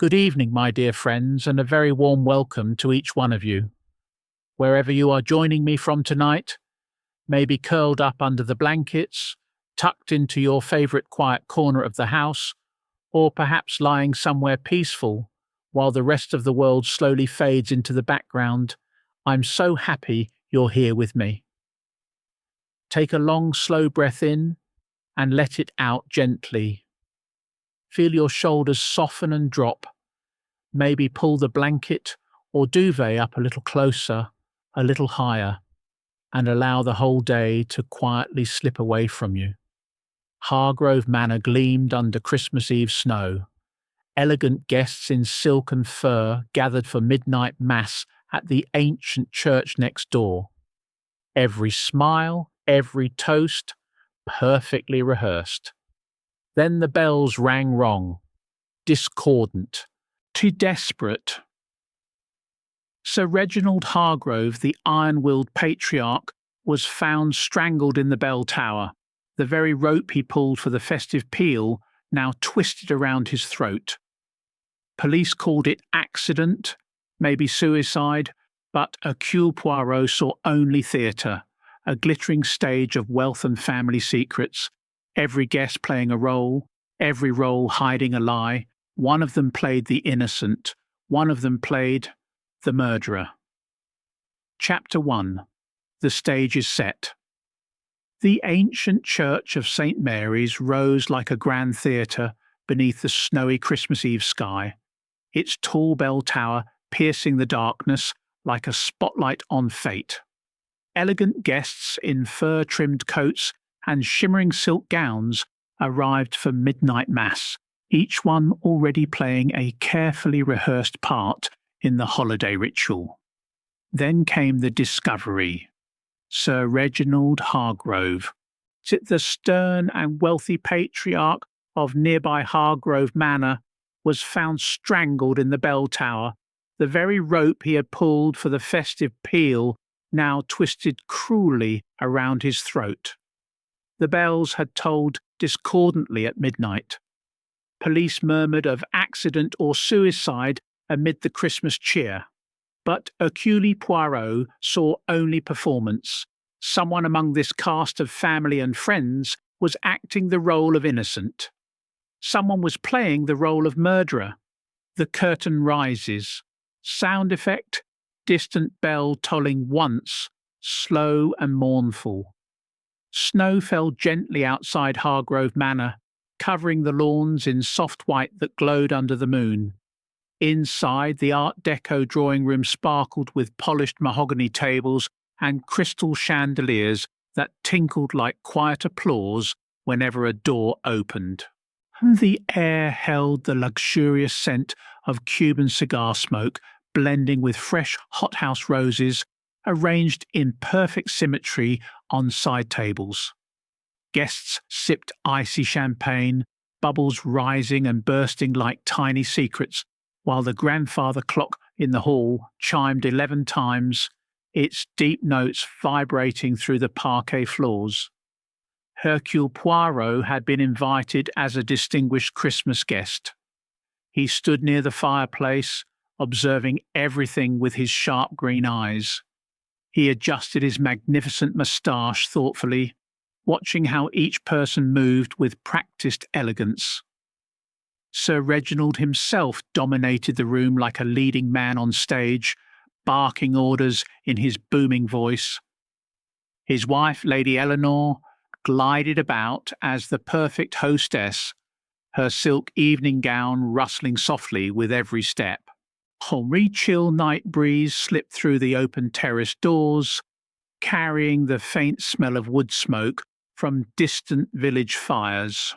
Good evening, my dear friends, and a very warm welcome to each one of you. Wherever you are joining me from tonight, maybe curled up under the blankets, tucked into your favourite quiet corner of the house, or perhaps lying somewhere peaceful while the rest of the world slowly fades into the background, I'm so happy you're here with me. Take a long, slow breath in and let it out gently. Feel your shoulders soften and drop. Maybe pull the blanket or duvet up a little closer, a little higher, and allow the whole day to quietly slip away from you. Hargrove Manor gleamed under Christmas Eve snow. Elegant guests in silk and fur gathered for midnight mass at the ancient church next door. Every smile, every toast, perfectly rehearsed. Then the bells rang wrong, discordant, too desperate. Sir Reginald Hargrove, the iron-willed patriarch, was found strangled in the bell tower, the very rope he pulled for the festive peal now twisted around his throat. Police called it accident, maybe suicide, but Hercule Poirot saw only theatre, a glittering stage of wealth and family secrets, every guest playing a role, every role hiding a lie. One of them played the innocent, one of them played the murderer. Chapter 1. The stage is set. The ancient church of St. Mary's rose like a grand theatre beneath the snowy Christmas Eve sky, its tall bell tower piercing the darkness like a spotlight on fate. Elegant guests in fur-trimmed coats and shimmering silk gowns arrived for midnight mass, each one already playing a carefully rehearsed part in the holiday ritual. Then came the discovery. Sir Reginald Hargrove, the stern and wealthy patriarch of nearby Hargrove Manor, was found strangled in the bell tower, the very rope he had pulled for the festive peal now twisted cruelly around his throat. The bells had tolled discordantly at midnight. Police murmured of accident or suicide amid the Christmas cheer. But Hercule Poirot saw only performance. Someone among this cast of family and friends was acting the role of innocent. Someone was playing the role of murderer. The curtain rises. Sound effect, distant bell tolling once, slow and mournful. Snow fell gently outside Hargrove Manor, covering the lawns in soft white that glowed under the moon. Inside, the Art Deco drawing room sparkled with polished mahogany tables and crystal chandeliers that tinkled like quiet applause whenever a door opened. The air held the luxurious scent of Cuban cigar smoke, blending with fresh hothouse roses, arranged in perfect symmetry on side tables. Guests sipped icy champagne, bubbles rising and bursting like tiny secrets, while the grandfather clock in the hall chimed 11 times, its deep notes vibrating through the parquet floors. Hercule Poirot had been invited as a distinguished Christmas guest. He stood near the fireplace, observing everything with his sharp green eyes. He adjusted his magnificent moustache thoughtfully, watching how each person moved with practised elegance. Sir Reginald himself dominated the room like a leading man on stage, barking orders in his booming voice. His wife, Lady Eleanor, glided about as the perfect hostess, her silk evening gown rustling softly with every step. A chill night breeze slipped through the open terrace doors, carrying the faint smell of wood smoke from distant village fires.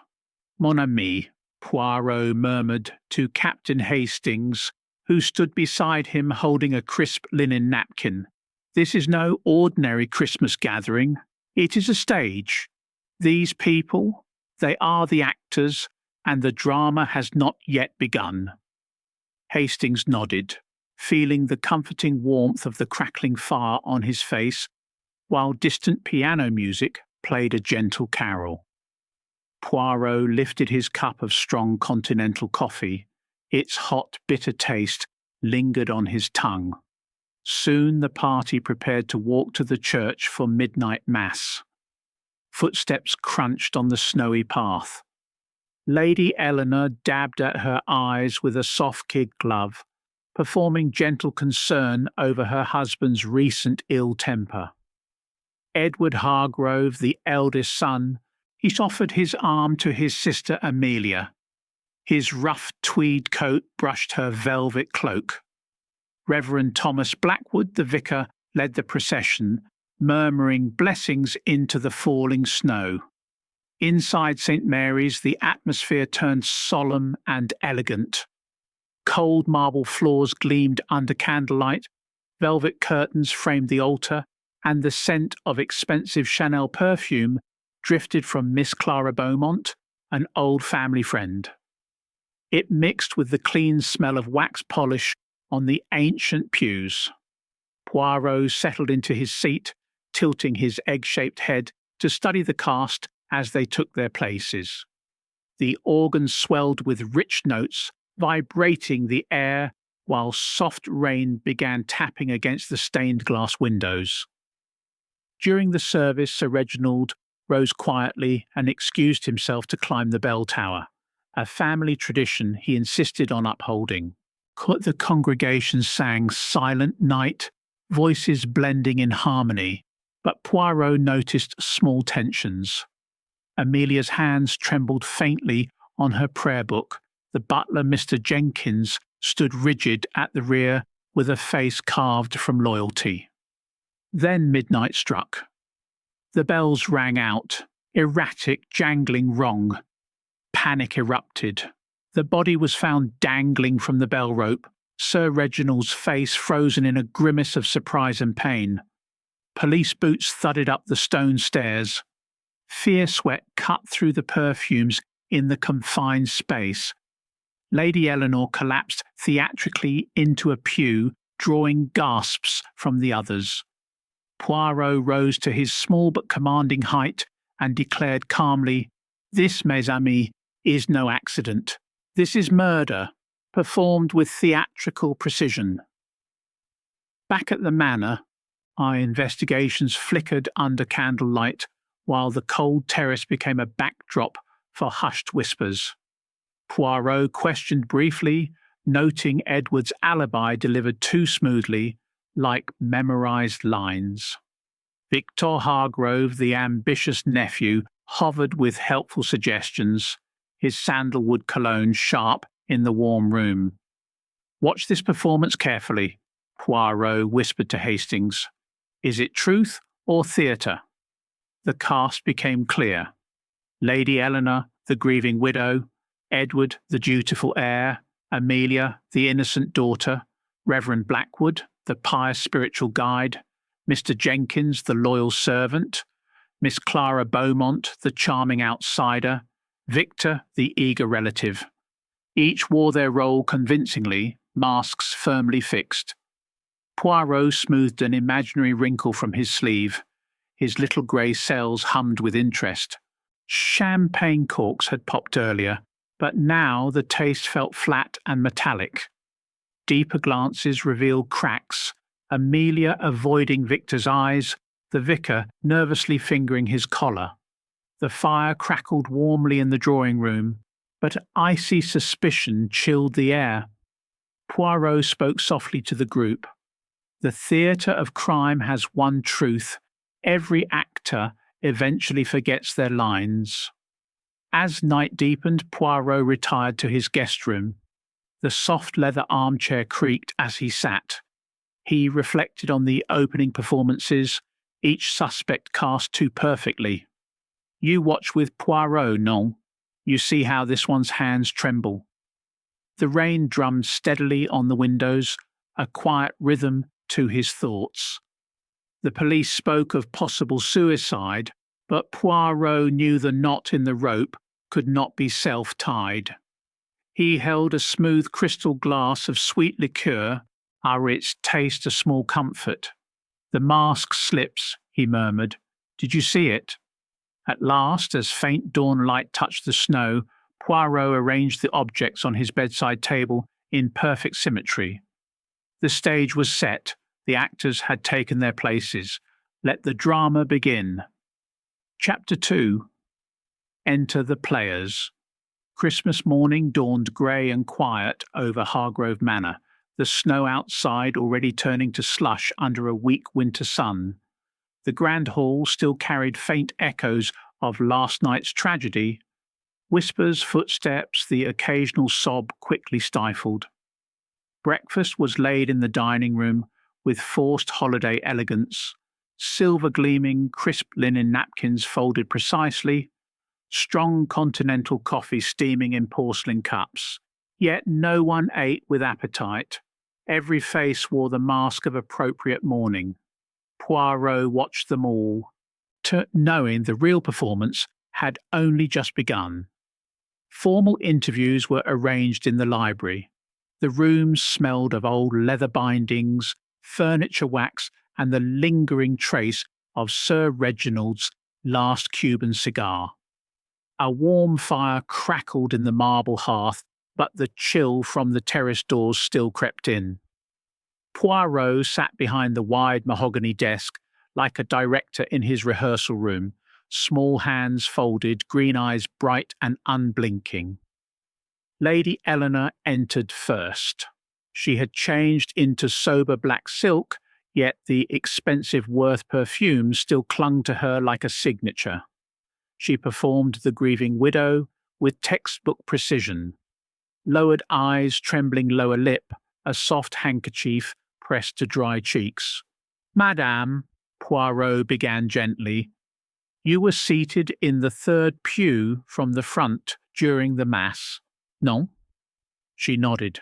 Mon ami, Poirot murmured to Captain Hastings, who stood beside him holding a crisp linen napkin. This is no ordinary Christmas gathering. It is a stage. These people, they are the actors, and the drama has not yet begun. Hastings nodded, feeling the comforting warmth of the crackling fire on his face, while distant piano music played a gentle carol. Poirot lifted his cup of strong continental coffee, Its hot, bitter taste lingered on his tongue. Soon the party prepared to walk to the church for midnight mass. Footsteps crunched on the snowy path. Lady Eleanor dabbed at her eyes with a soft kid glove, performing gentle concern over her husband's recent ill temper. Edward Hargrove, the eldest son, he offered his arm to his sister Amelia. His rough tweed coat brushed her velvet cloak. Reverend Thomas Blackwood, the vicar, led the procession, murmuring blessings into the falling snow. Inside St. Mary's, the atmosphere turned solemn and elegant. Cold marble floors gleamed under candlelight, velvet curtains framed the altar, and the scent of expensive Chanel perfume drifted from Miss Clara Beaumont, an old family friend. It mixed with the clean smell of wax polish on the ancient pews. Poirot settled into his seat, tilting his egg-shaped head to study the cast as they took their places. The organ swelled with rich notes, vibrating the air while soft rain began tapping against the stained glass windows. During the service, Sir Reginald rose quietly and excused himself to climb the bell tower, a family tradition he insisted on upholding. The congregation sang Silent Night, voices blending in harmony, but Poirot noticed small tensions. Amelia's hands trembled faintly on her prayer book. The butler, Mr. Jenkins, stood rigid at the rear with a face carved from loyalty. Then midnight struck. The bells rang out, erratic, jangling wrong. Panic erupted. The body was found dangling from the bell rope, Sir Reginald's face frozen in a grimace of surprise and pain. Police boots thudded up the stone stairs. Fear sweat cut through the perfumes in the confined space. Lady Eleanor collapsed theatrically into a pew, drawing gasps from the others. Poirot rose to his small but commanding height and declared calmly, "This, mes amis, is no accident. This is murder, performed with theatrical precision." Back at the manor, our investigations flickered under candlelight while the cold terrace became a backdrop for hushed whispers. Poirot questioned briefly, noting Edward's alibi delivered too smoothly, like memorized lines. Victor Hargrove, the ambitious nephew, hovered with helpful suggestions, his sandalwood cologne sharp in the warm room. "Watch this performance carefully," Poirot whispered to Hastings. "Is it truth or theatre?" The cast became clear. Lady Eleanor, the grieving widow, Edward, the dutiful heir, Amelia, the innocent daughter, Reverend Blackwood, the pious spiritual guide, Mr. Jenkins, the loyal servant, Miss Clara Beaumont, the charming outsider, Victor, the eager relative. Each wore their role convincingly, masks firmly fixed. Poirot smoothed an imaginary wrinkle from his sleeve. His little grey cells hummed with interest. Champagne corks had popped earlier, but now the taste felt flat and metallic. Deeper glances revealed cracks, Amelia avoiding Victor's eyes, the vicar nervously fingering his collar. The fire crackled warmly in the drawing room, but icy suspicion chilled the air. Poirot spoke softly to the group. "The theatre of crime has one truth. Every actor eventually forgets their lines." As night deepened, Poirot retired to his guest room. The soft leather armchair creaked as he sat. He reflected on the opening performances, each suspect cast too perfectly. "You watch with Poirot, non? You see how this one's hands tremble." The rain drummed steadily on the windows, a quiet rhythm to his thoughts. The police spoke of possible suicide, but Poirot knew the knot in the rope could not be self-tied. He held a smooth crystal glass of sweet liqueur, its taste a small comfort. "The mask slips," he murmured. "Did you see it?" At last, as faint dawn light touched the snow, Poirot arranged the objects on his bedside table in perfect symmetry. The stage was set. The actors had taken their places. Let the drama begin. Chapter 2. Enter the players. Christmas morning dawned grey and quiet over Hargrove Manor, the snow outside already turning to slush under a weak winter sun. The grand hall still carried faint echoes of last night's tragedy. Whispers, footsteps, the occasional sob quickly stifled. Breakfast was laid in the dining room with forced holiday elegance, silver gleaming, crisp linen napkins folded precisely, strong continental coffee steaming in porcelain cups. Yet no one ate with appetite. Every face wore the mask of appropriate mourning. Poirot watched them all, knowing the real performance had only just begun. Formal interviews were arranged in the library. The rooms smelled of old leather bindings, furniture wax, and the lingering trace of Sir Reginald's last Cuban cigar. A warm fire crackled in the marble hearth, but the chill from the terrace doors still crept in. Poirot sat behind the wide mahogany desk like a director in his rehearsal room, small hands folded, green eyes bright and unblinking. Lady Eleanor entered first. She had changed into sober black silk, yet the expensive Worth perfume still clung to her like a signature. She performed the grieving widow with textbook precision. Lowered eyes, trembling lower lip, a soft handkerchief pressed to dry cheeks. "Madame," Poirot began gently, "you were seated in the third pew from the front during the Mass, non?" She nodded.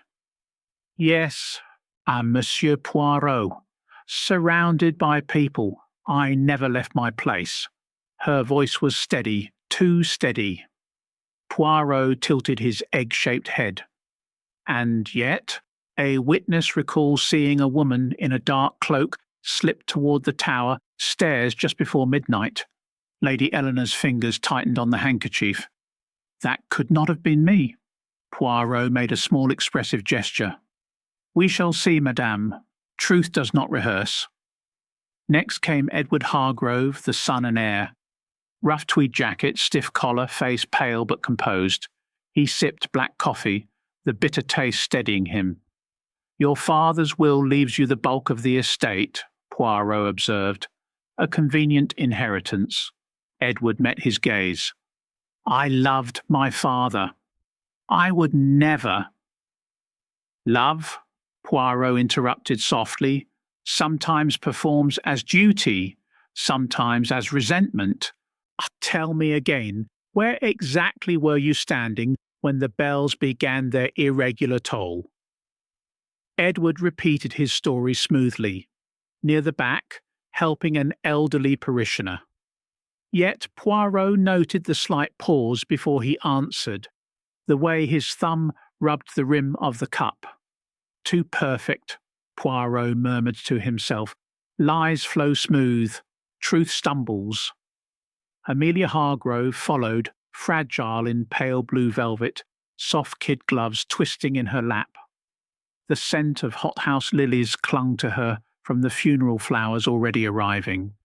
"Yes, Monsieur Poirot. Surrounded by people, I never left my place." Her voice was steady, too steady. Poirot tilted his egg-shaped head. "And yet, a witness recalls seeing a woman in a dark cloak slip toward the tower stairs just before midnight." Lady Eleanor's fingers tightened on the handkerchief. "That could not have been me." Poirot made a small expressive gesture. "We shall see, madame. Truth does not rehearse." Next came Edward Hargrove, the son and heir. Rough tweed jacket, stiff collar, face pale but composed. He sipped black coffee, the bitter taste steadying him. "Your father's will leaves you the bulk of the estate," Poirot observed. "A convenient inheritance." Edward met his gaze. "I loved my father. I would never—" "Love," Poirot interrupted softly, "sometimes performs as duty, sometimes as resentment. Tell me again, where exactly were you standing when the bells began their irregular toll?" Edward repeated his story smoothly, near the back, helping an elderly parishioner. Yet Poirot noted the slight pause before he answered, the way his thumb rubbed the rim of the cup. "Too perfect," Poirot murmured to himself. "Lies flow smooth, truth stumbles." Amelia Hargrove followed, fragile in pale blue velvet, soft kid gloves twisting in her lap. The scent of hothouse lilies clung to her from the funeral flowers already arriving.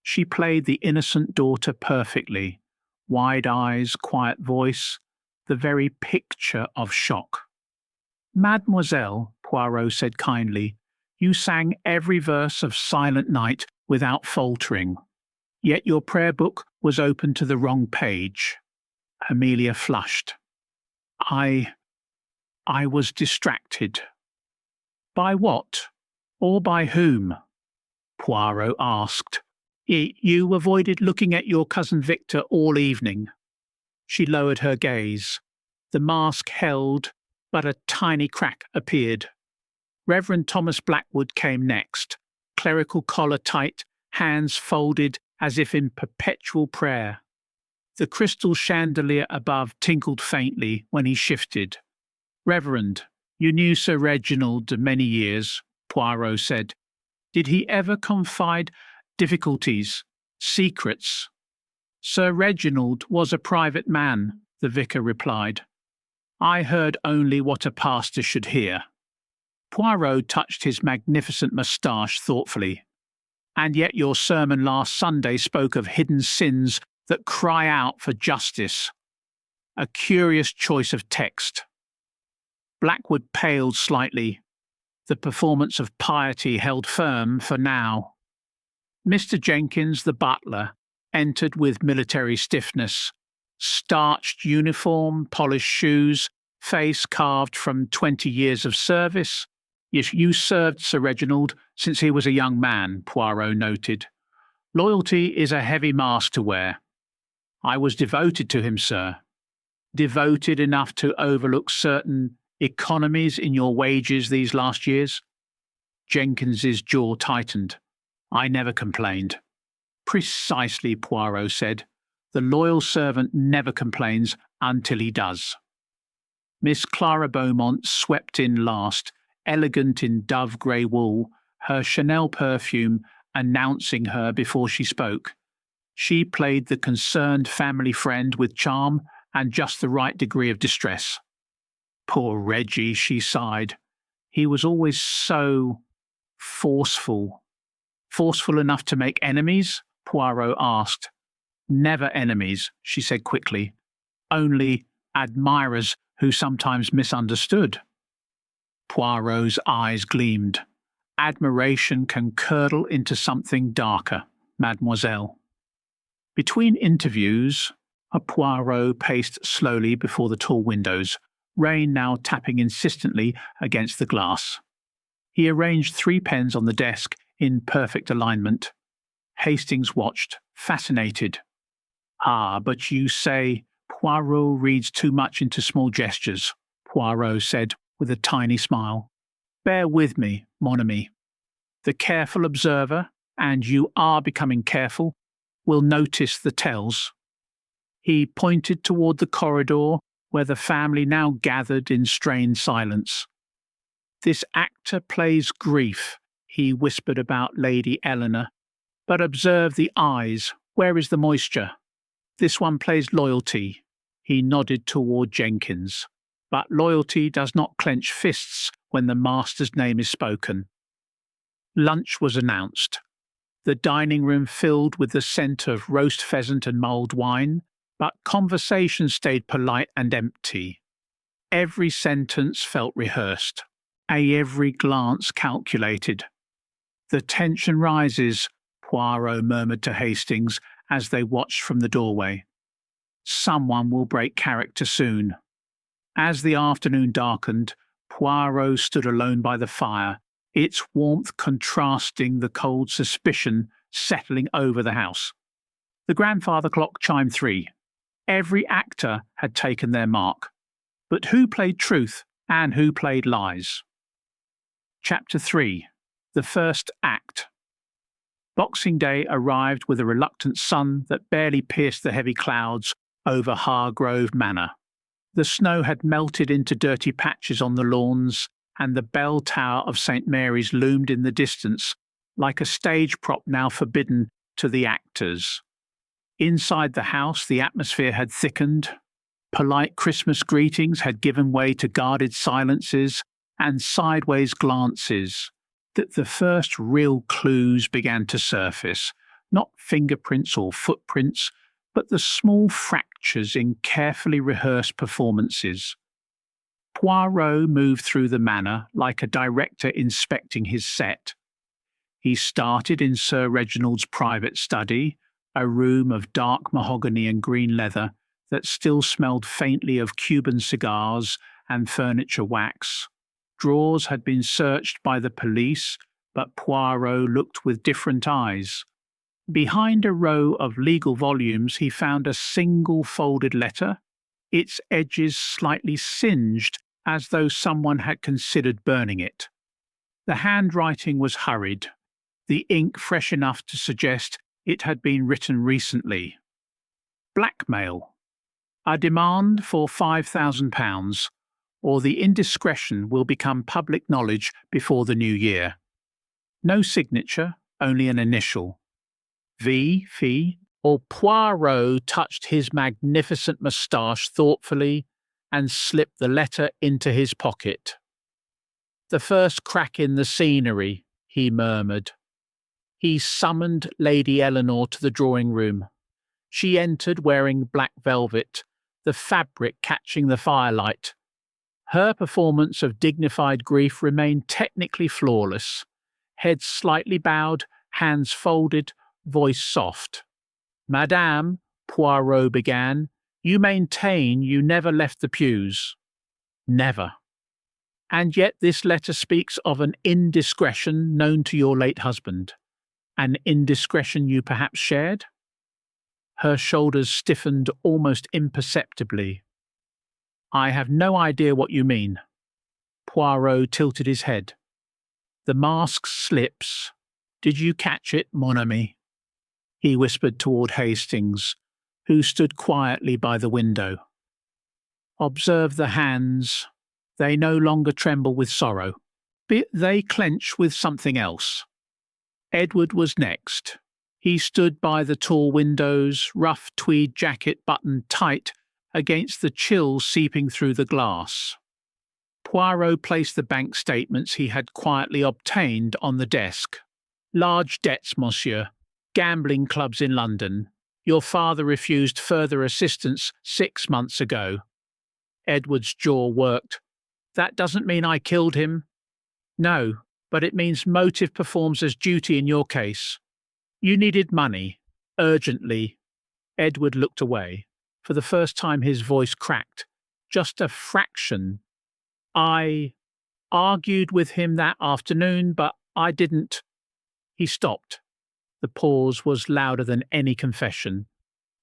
She played the innocent daughter perfectly, wide eyes, quiet voice, the very picture of shock. "Mademoiselle," Poirot said kindly, "you sang every verse of Silent Night without faltering. Yet your prayer book was open to the wrong page." Amelia flushed. I was distracted." "By what? Or by whom?" Poirot asked. You avoided looking at your cousin Victor all evening." She lowered her gaze. The mask held, but a tiny crack appeared. Reverend Thomas Blackwood came next, clerical collar tight, hands folded as if in perpetual prayer. The crystal chandelier above tinkled faintly when he shifted. "Reverend, you knew Sir Reginald many years," Poirot said. "Did he ever confide difficulties, secrets?" "Sir Reginald was a private man," the vicar replied. I heard only what a pastor should hear. Poirot touched his magnificent moustache thoughtfully. And yet your sermon last Sunday spoke of hidden sins that cry out for justice. A curious choice of text. Blackwood paled slightly. The performance of piety held firm for now. Mr. Jenkins, the butler, entered with military stiffness. Starched uniform, polished shoes, face carved from 20 years of service. You served Sir Reginald since he was a young man, Poirot noted. Loyalty is a heavy mask to wear. I was devoted to him, sir. Devoted enough to overlook certain economies in your wages these last years? Jenkins's jaw tightened. I never complained. Precisely, Poirot said. The loyal servant never complains until he does. Miss Clara Beaumont swept in last, elegant in dove-grey wool, her Chanel perfume announcing her before she spoke. She played the concerned family friend with charm and just the right degree of distress. Poor Reggie, she sighed. He was always so forceful. Forceful enough to make enemies? Poirot asked. Never enemies, she said quickly. Only admirers who sometimes misunderstood. Poirot's eyes gleamed. Admiration can curdle into something darker, mademoiselle. Between interviews, Poirot paced slowly before the tall windows, rain now tapping insistently against the glass. He arranged 3 pens on the desk in perfect alignment. Hastings watched, fascinated. Ah, but you say Poirot reads too much into small gestures, Poirot said with a tiny smile. Bear with me, mon ami. The careful observer, and you are becoming careful, will notice the tells. He pointed toward the corridor where the family now gathered in strained silence. This actor plays grief, he whispered about Lady Eleanor. But observe the eyes. Where is the moisture? This one plays loyalty. He nodded toward Jenkins. But loyalty does not clench fists when the master's name is spoken. Lunch was announced. The dining room filled with the scent of roast pheasant and mulled wine, but conversation stayed polite and empty. Every sentence felt rehearsed, every glance calculated. The tension rises, Poirot murmured to Hastings as they watched from the doorway. Someone will break character soon. As the afternoon darkened, Poirot stood alone by the fire, its warmth contrasting the cold suspicion settling over the house. The grandfather clock chimed 3. Every actor had taken their mark. But who played truth and who played lies? Chapter 3. The First Act. Boxing Day arrived with a reluctant sun that barely pierced the heavy clouds over Hargrove Manor. The snow had melted into dirty patches on the lawns, and the bell tower of St. Mary's loomed in the distance, like a stage prop now forbidden to the actors. Inside the house, the atmosphere had thickened. Polite Christmas greetings had given way to guarded silences and sideways glances. That the first real clues began to surface, not fingerprints or footprints, but the small fractures in carefully rehearsed performances. Poirot moved through the manor like a director inspecting his set. He started in Sir Reginald's private study, a room of dark mahogany and green leather that still smelled faintly of Cuban cigars and furniture wax. Drawers had been searched by the police, but Poirot looked with different eyes. Behind a row of legal volumes he found a single folded letter, its edges slightly singed as though someone had considered burning it. The handwriting was hurried, the ink fresh enough to suggest it had been written recently. Blackmail. A demand for £5,000, or the indiscretion will become public knowledge before the new year. No signature, only an initial. V. Fee or Poirot touched his magnificent moustache thoughtfully and slipped the letter into his pocket. "The first crack in the scenery," he murmured. He summoned Lady Eleanor to the drawing-room. She entered wearing black velvet, the fabric catching the firelight. Her performance of dignified grief remained technically flawless. Head slightly bowed, hands folded, voice soft. "Madame," Poirot began, "you maintain you never left the pews." "Never." "And yet this letter speaks of an indiscretion known to your late husband. An indiscretion you perhaps shared?" Her shoulders stiffened almost imperceptibly. "I have no idea what you mean." Poirot tilted his head. "The mask slips. Did you catch it, mon ami?" He whispered toward Hastings, who stood quietly by the window. "Observe the hands. They no longer tremble with sorrow. They clench with something else." Edward was next. He stood by the tall windows, rough tweed jacket buttoned tight against the chill seeping through the glass. Poirot placed the bank statements he had quietly obtained on the desk. "Large debts, monsieur. Gambling clubs in London. Your father refused further assistance 6 months ago." Edward's jaw worked. "That doesn't mean I killed him." "No, but it means motive performs as duty in your case. You needed money. Urgently." Edward looked away. For the first time his voice cracked. "Just a fraction. I argued with him that afternoon, but I didn't." He stopped. The pause was louder than any confession.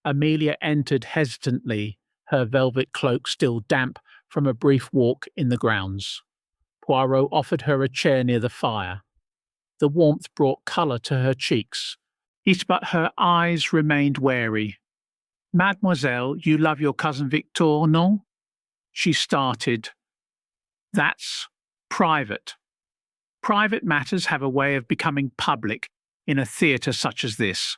Amelia entered hesitantly, her velvet cloak still damp from a brief walk in the grounds. Poirot offered her a chair near the fire. The warmth brought colour to her cheeks, but her eyes remained wary. "Mademoiselle, you love your cousin Victor, non?" She started. "That's private. Private matters have a way of becoming public in a theatre such as this."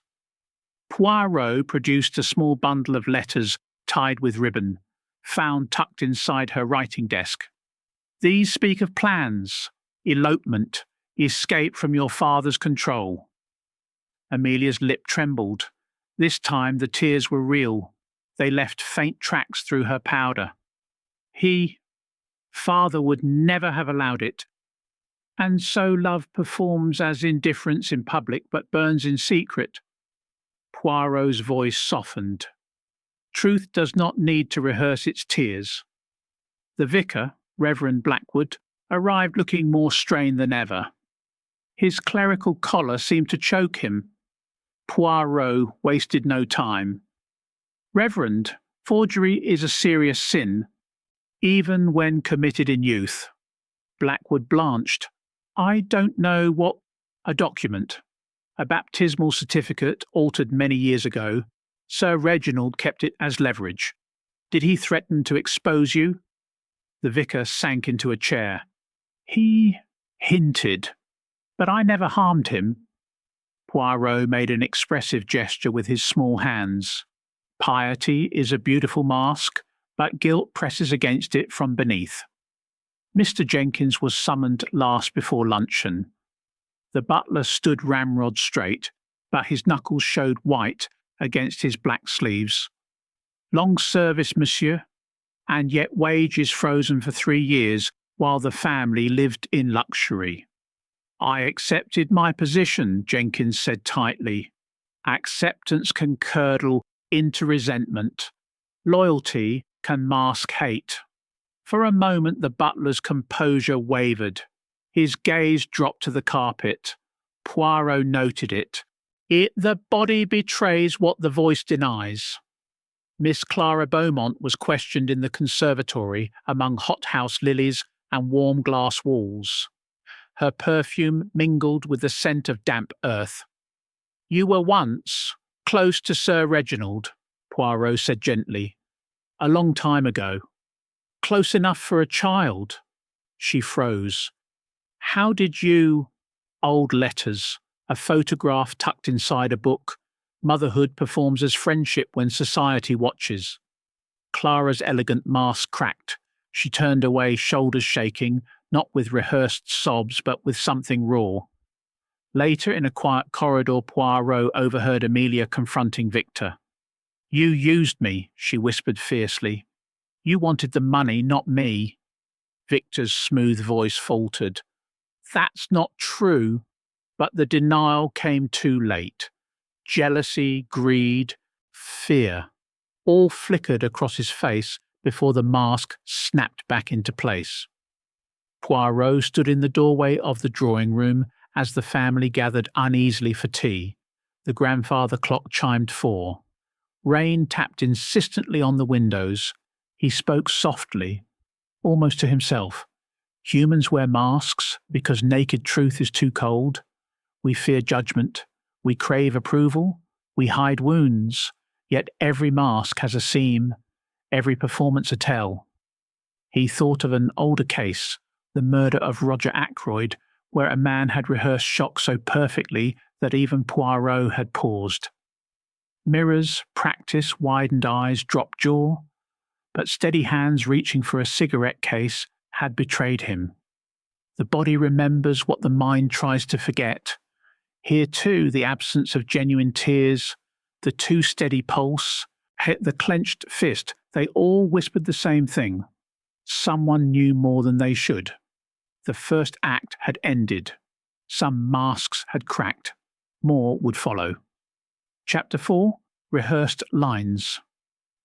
Poirot produced a small bundle of letters tied with ribbon, found tucked inside her writing desk. "These speak of plans, elopement, escape from your father's control." Amelia's lip trembled. This time the tears were real. They left faint tracks through her powder. Father would never have allowed it. "And so love performs as indifference in public but burns in secret." Poirot's voice softened. "Truth does not need to rehearse its tears." The vicar, Reverend Blackwood, arrived looking more strained than ever. His clerical collar seemed to choke him. Poirot wasted no time. "Reverend, forgery is a serious sin, even when committed in youth." Blackwood blanched. "I don't know what—" "A document. A baptismal certificate altered many years ago. Sir Reginald kept it as leverage. Did he threaten to expose you?" The vicar sank into a chair. "He hinted, but I never harmed him." Poirot made an expressive gesture with his small hands. "Piety is a beautiful mask, but guilt presses against it from beneath." Mr. Jenkins was summoned last before luncheon. The butler stood ramrod straight, but his knuckles showed white against his black sleeves. "Long service, monsieur, and yet wages frozen for 3 years while the family lived in luxury." "I accepted my position," Jenkins said tightly. "Acceptance can curdle into resentment. Loyalty can mask hate." For a moment the butler's composure wavered. His gaze dropped to the carpet. Poirot noted it. The body betrays what the voice denies." Miss Clara Beaumont was questioned in the conservatory among hothouse lilies and warm glass walls. Her perfume mingled with the scent of damp earth. "You were once close to Sir Reginald," Poirot said gently. "A long time ago. Close enough for a child." She froze. "How did you—" "Old letters, a photograph tucked inside a book, Motherhood performs as friendship when society watches. Clara's elegant mask cracked. She turned away, shoulders shaking, not with rehearsed sobs but with something raw. Later, in a quiet corridor, Poirot overheard Amelia confronting Victor. "You used me," she whispered fiercely. "You wanted the money, not me." Victor's smooth voice faltered. "That's not true." But the denial came too late. Jealousy, greed, fear, all flickered across his face before the mask snapped back into place. Poirot stood in the doorway of the drawing-room as the family gathered uneasily for tea. The grandfather clock chimed 4. Rain tapped insistently on the windows. He spoke softly, almost to himself. "Humans wear masks because naked truth is too cold. We fear judgment. We crave approval. We hide wounds. Yet every mask has a seam, every performance a tell." He thought of an older case, the murder of Roger Ackroyd, where a man had rehearsed shock so perfectly that even Poirot had paused. Mirrors, practice, widened eyes, dropped jaw, but steady hands reaching for a cigarette case had betrayed him. The body remembers what the mind tries to forget. Here too the absence of genuine tears, the too steady pulse, the clenched fist, they all whispered the same thing. Someone knew more than they should. The first act had ended. Some masks had cracked. More would follow. Chapter 4. Rehearsed Lines.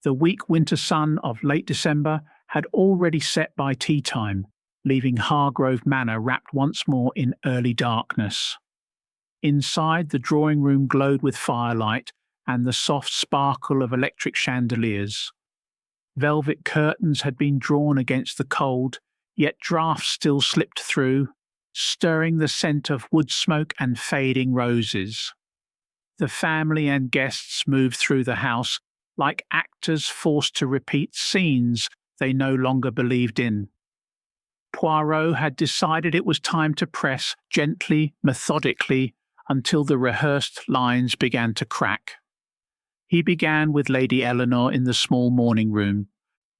The weak winter sun of late December had already set by tea time, leaving Hargrove Manor wrapped once more in early darkness. Inside, the drawing-room glowed with firelight and the soft sparkle of electric chandeliers. Velvet curtains had been drawn against the cold, yet draughts still slipped through, stirring the scent of wood smoke and fading roses. The family and guests moved through the house like actors forced to repeat scenes they no longer believed in. Poirot had decided it was time to press gently, methodically, until the rehearsed lines began to crack. He began with Lady Eleanor in the small morning room.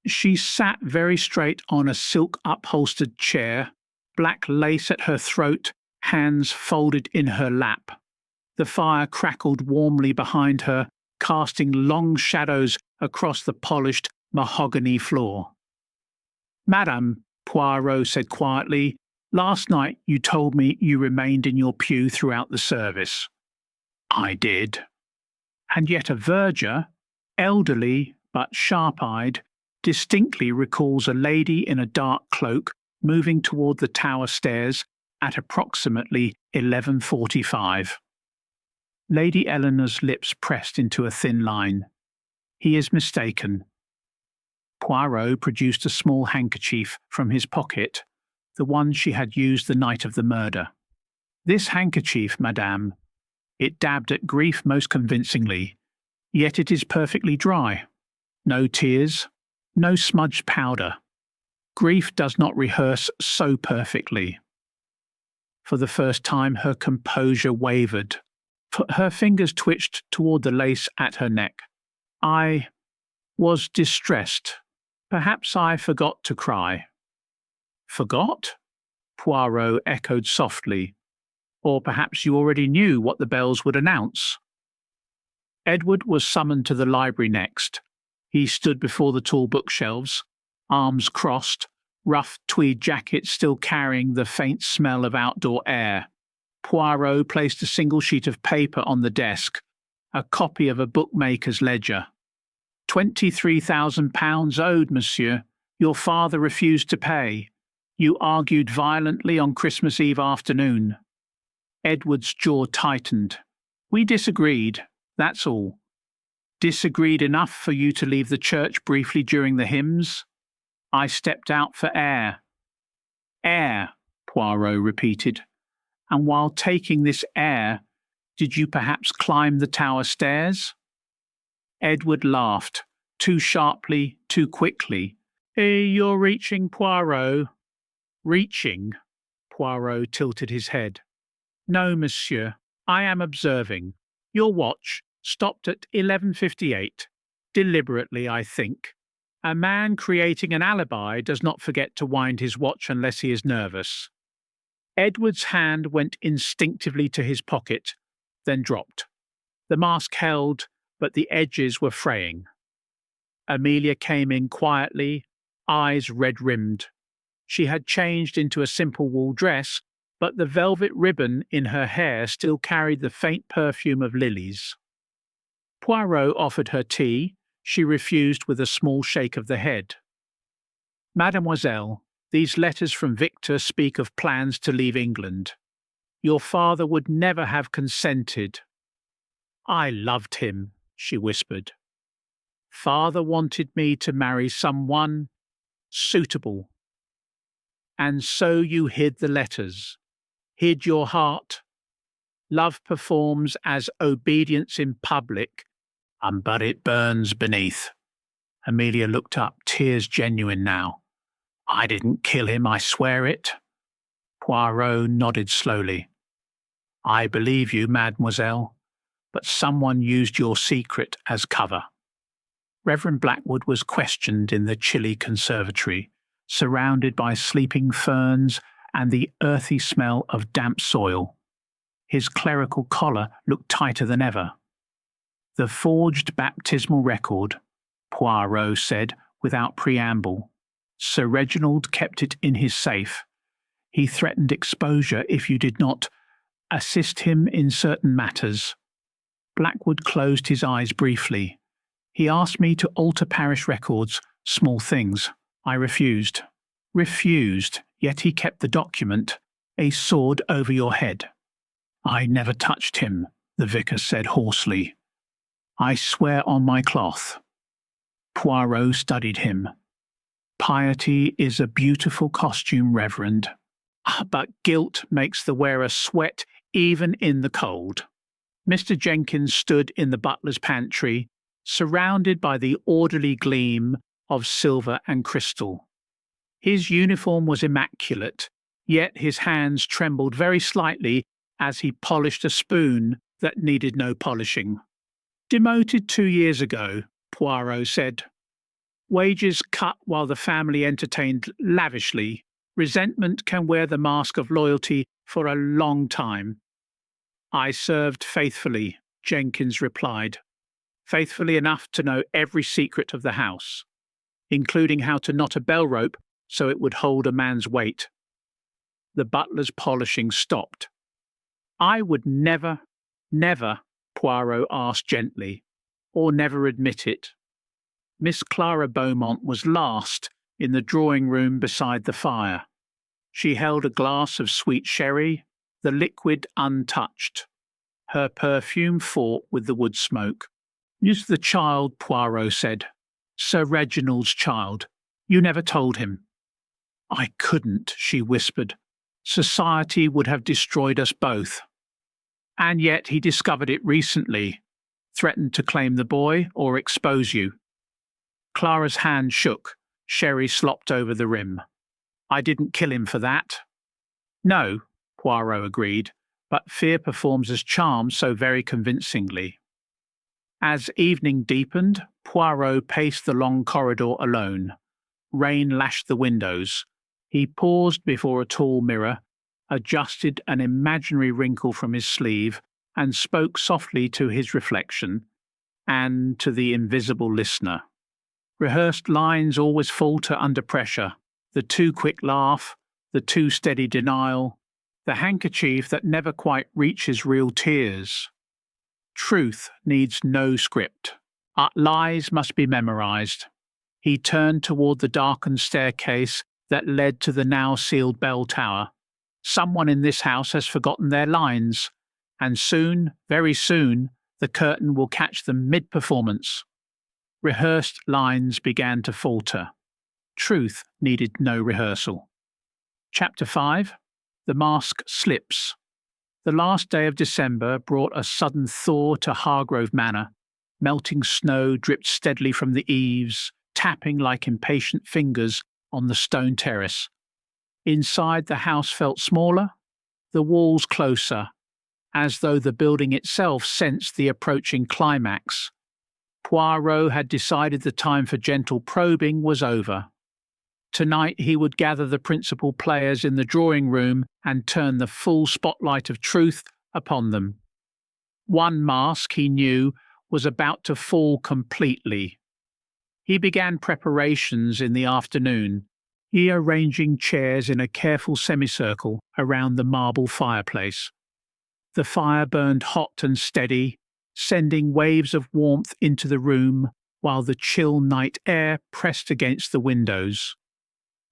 She sat very straight on a silk-upholstered chair, black lace at her throat, hands folded in her lap. The fire crackled warmly behind her, casting long shadows across the polished mahogany floor. "Madame," Poirot said quietly, "last night you told me you remained in your pew throughout the service." "I did." And yet a verger, elderly but sharp-eyed, distinctly recalls a lady in a dark cloak moving toward the tower stairs at approximately 11:45. Lady Eleanor's lips pressed into a thin line. He is mistaken. Poirot produced a small handkerchief from his pocket, the one she had used the night of the murder. "This handkerchief, madame." It dabbed at grief most convincingly, yet it is perfectly dry. No tears, no smudged powder. Grief does not rehearse so perfectly. For the first time her composure wavered. Her fingers twitched toward the lace at her neck. "I was distressed. Perhaps I forgot to cry." "Forgot?" Poirot echoed softly. "Or perhaps you already knew what the bells would announce." Edward was summoned to the library next. He stood before the tall bookshelves, arms crossed, rough tweed jacket still carrying the faint smell of outdoor air. Poirot placed a single sheet of paper on the desk, a copy of a bookmaker's ledger. £23,000 owed, monsieur. Your father refused to pay. You argued violently on Christmas Eve afternoon. Edward's jaw tightened. "We disagreed, that's all." "Disagreed enough for you to leave the church briefly during the hymns?" "I stepped out for air." "Air," Poirot repeated. "And while taking this air, did you perhaps climb the tower stairs?" Edward laughed, too sharply, too quickly. "You're reaching, Poirot." "Reaching?" Poirot tilted his head. "No, monsieur, I am observing. Your watch, Stopped at 11:58. Deliberately, I think. A man creating an alibi does not forget to wind his watch unless he is nervous. Edward's hand went instinctively to his pocket, then dropped. The mask held, but the edges were fraying. Amelia came in quietly, eyes red-rimmed. She had changed into a simple wool dress, but the velvet ribbon in her hair still carried the faint perfume of lilies. Poirot offered her tea. She refused with a small shake of the head. Mademoiselle, these letters from Victor speak of plans to leave England. Your father would never have consented. I loved him, she whispered. Father wanted me to marry someone suitable. And so you hid the letters, hid your heart. Love performs as obedience in public, but it burns beneath. Amelia looked up, tears genuine now. I didn't kill him, I swear it. Poirot nodded slowly. I believe you, mademoiselle, but someone used your secret as cover. Reverend Blackwood was questioned in the chilly conservatory, surrounded by sleeping ferns and the earthy smell of damp soil. His clerical collar looked tighter than ever. The forged baptismal record, Poirot said without preamble. Sir Reginald kept it in his safe. He threatened exposure if you did not assist him in certain matters. Blackwood closed his eyes briefly. He asked me to alter parish records, small things. I refused. Refused, yet he kept the document, a sword over your head. I never touched him, the vicar said hoarsely. I swear on my cloth. Poirot studied him. Piety is a beautiful costume, Reverend. But guilt makes the wearer sweat even in the cold. Mr. Jenkins stood in the butler's pantry, surrounded by the orderly gleam of silver and crystal. His uniform was immaculate, yet his hands trembled very slightly as he polished a spoon that needed no polishing. Demoted 2 years ago, Poirot said. Wages cut while the family entertained lavishly. Resentment can wear the mask of loyalty for a long time. I served faithfully, Jenkins replied. Faithfully enough to know every secret of the house, including how to knot a bell rope so it would hold a man's weight. The butler's polishing stopped. I would never, Poirot asked gently, or never admit it. Miss Clara Beaumont was last in the drawing-room beside the fire. She held a glass of sweet sherry, the liquid untouched. Her perfume fought with the wood smoke. Is the child, Poirot said. Sir Reginald's child. You never told him. I couldn't, she whispered. Society would have destroyed us both. And yet he discovered it recently. Threatened to claim the boy or expose you. Clara's hand shook. Sherry slopped over the rim. I didn't kill him for that. No, Poirot agreed, but fear performs as charm so very convincingly. As evening deepened, Poirot paced the long corridor alone. Rain lashed the windows. He paused before a tall mirror, adjusted an imaginary wrinkle from his sleeve, and spoke softly to his reflection and to the invisible listener. Rehearsed lines always falter under pressure. The too quick laugh, the too steady denial, the handkerchief that never quite reaches real tears. Truth needs no script. Lies must be memorized. He turned toward the darkened staircase that led to the now sealed bell tower. Someone in this house has forgotten their lines, and soon, very soon, the curtain will catch them mid-performance. Rehearsed lines began to falter. Truth needed no rehearsal. Chapter 5. The Mask Slips. The last day of December brought a sudden thaw to Hargrove Manor. Melting snow dripped steadily from the eaves, tapping like impatient fingers on the stone terrace. Inside, the house felt smaller, the walls closer, as though the building itself sensed the approaching climax. Poirot had decided the time for gentle probing was over. Tonight he would gather the principal players in the drawing room and turn the full spotlight of truth upon them. One mask, he knew, was about to fall completely. He began preparations in the afternoon, arranging chairs in a careful semicircle around the marble fireplace. The fire burned hot and steady, sending waves of warmth into the room while the chill night air pressed against the windows.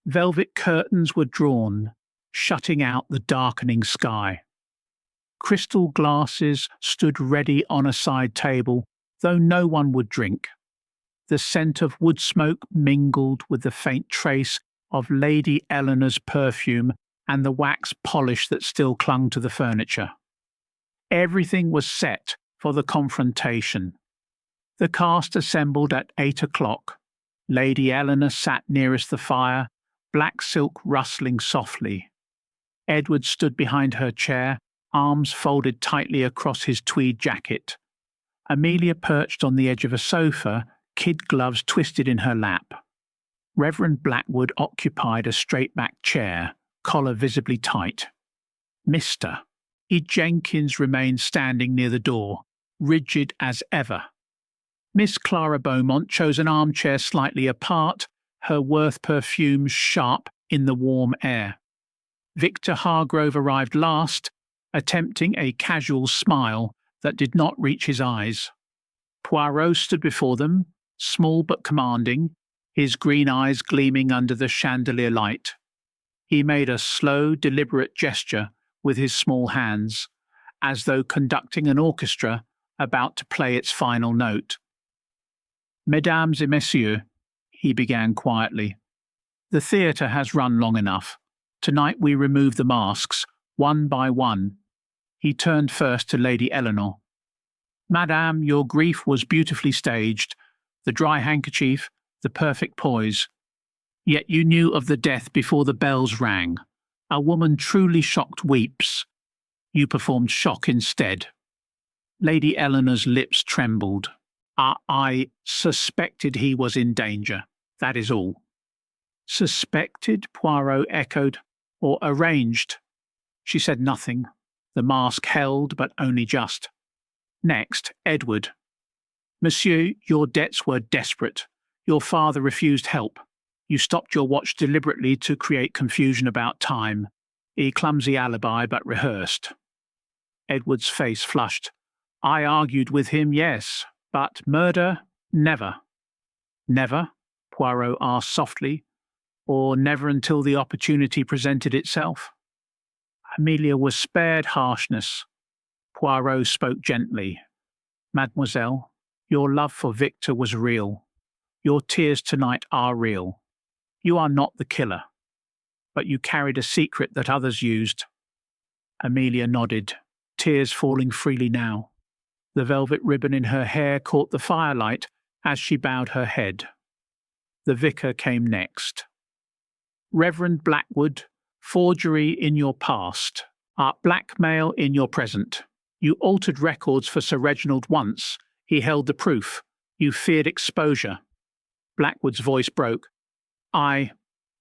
Velvet curtains were drawn, shutting out the darkening sky. Crystal glasses stood ready on a side table, though no one would drink. The scent of wood smoke mingled with the faint trace of Lady Eleanor's perfume and the wax polish that still clung to the furniture. Everything was set for the confrontation. The cast assembled at 8 o'clock. Lady Eleanor sat nearest the fire, black silk rustling softly. Edward stood behind her chair, arms folded tightly across his tweed jacket. Amelia perched on the edge of a sofa, kid gloves twisted in her lap. Reverend Blackwood occupied a straight-backed chair, collar visibly tight. Mr. E. Jenkins remained standing near the door, rigid as ever. Miss Clara Beaumont chose an armchair slightly apart, her Worth perfumes sharp in the warm air. Victor Hargrove arrived last, attempting a casual smile that did not reach his eyes. Poirot stood before them, small but commanding, his green eyes gleaming under the chandelier light. He made a slow, deliberate gesture with his small hands, as though conducting an orchestra about to play its final note. Mesdames et messieurs, he began quietly, the theatre has run long enough. Tonight we remove the masks, one by one. He turned first to Lady Eleanor. Madame, your grief was beautifully staged, the dry handkerchief, the perfect poise. Yet you knew of the death before the bells rang. A woman truly shocked weeps. You performed shock instead. Lady Eleanor's lips trembled. I suspected he was in danger. That is all. Suspected, Poirot echoed, or arranged. She said nothing. The mask held, but only just. Next, Edward. Monsieur, your debts were desperate. Your father refused help. You stopped your watch deliberately to create confusion about time. A clumsy alibi, but rehearsed. Edward's face flushed. I argued with him, yes, but murder, never. Never? Poirot asked softly, or never until the opportunity presented itself? Amelia was spared harshness. Poirot spoke gently. Mademoiselle, your love for Victor was real. Your tears tonight are real. You are not the killer, but you carried a secret that others used. Amelia nodded, tears falling freely now. The velvet ribbon in her hair caught the firelight as she bowed her head. The vicar came next. Reverend Blackwood, forgery in your past, art blackmail in your present. You altered records for Sir Reginald once. He held the proof. You feared exposure. Blackwood's voice broke. I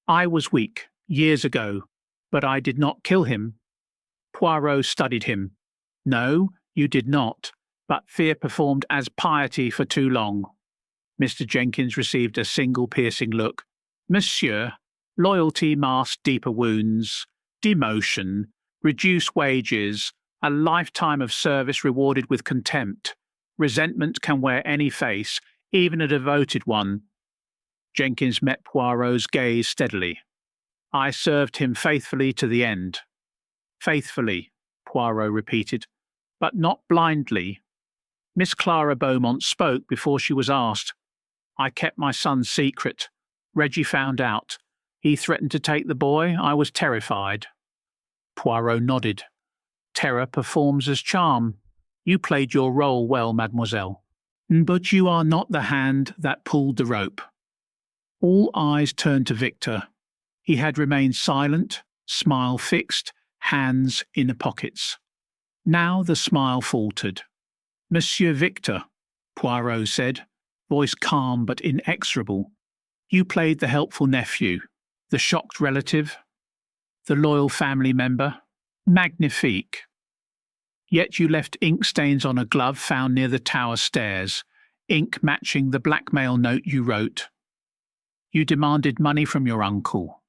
was weak, years ago, but I did not kill him. Poirot studied him. No, you did not, but fear performed as piety for too long. Mr. Jenkins received a single piercing look. Monsieur, loyalty masked deeper wounds, demotion, reduced wages, a lifetime of service rewarded with contempt. Resentment can wear any face, even a devoted one. Jenkins met Poirot's gaze steadily. I served him faithfully to the end. Faithfully, Poirot repeated, but not blindly. Miss Clara Beaumont spoke before she was asked. I kept my son's secret. Reggie found out. He threatened to take the boy. I was terrified. Poirot nodded. Terror performs as charm. You played your role well, mademoiselle. But you are not the hand that pulled the rope. All eyes turned to Victor. He had remained silent, smile fixed, hands in the pockets. Now the smile faltered. Monsieur Victor, Poirot said, voice calm but inexorable. You played the helpful nephew, the shocked relative, the loyal family member. Magnifique. Yet you left ink stains on a glove found near the tower stairs, ink matching the blackmail note you wrote. You demanded money from your uncle.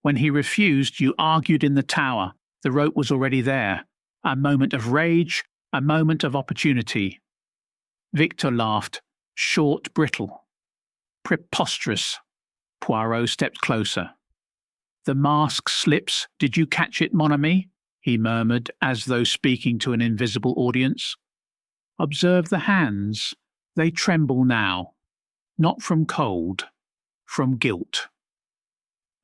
When he refused, you argued in the tower. The rope was already there. A moment of rage, a moment of opportunity. Victor laughed, short, brittle. Preposterous. Poirot stepped closer. The mask slips. Did you catch it, mon ami? He murmured, as though speaking to an invisible audience. Observe the hands. They tremble now. Not from cold, from guilt.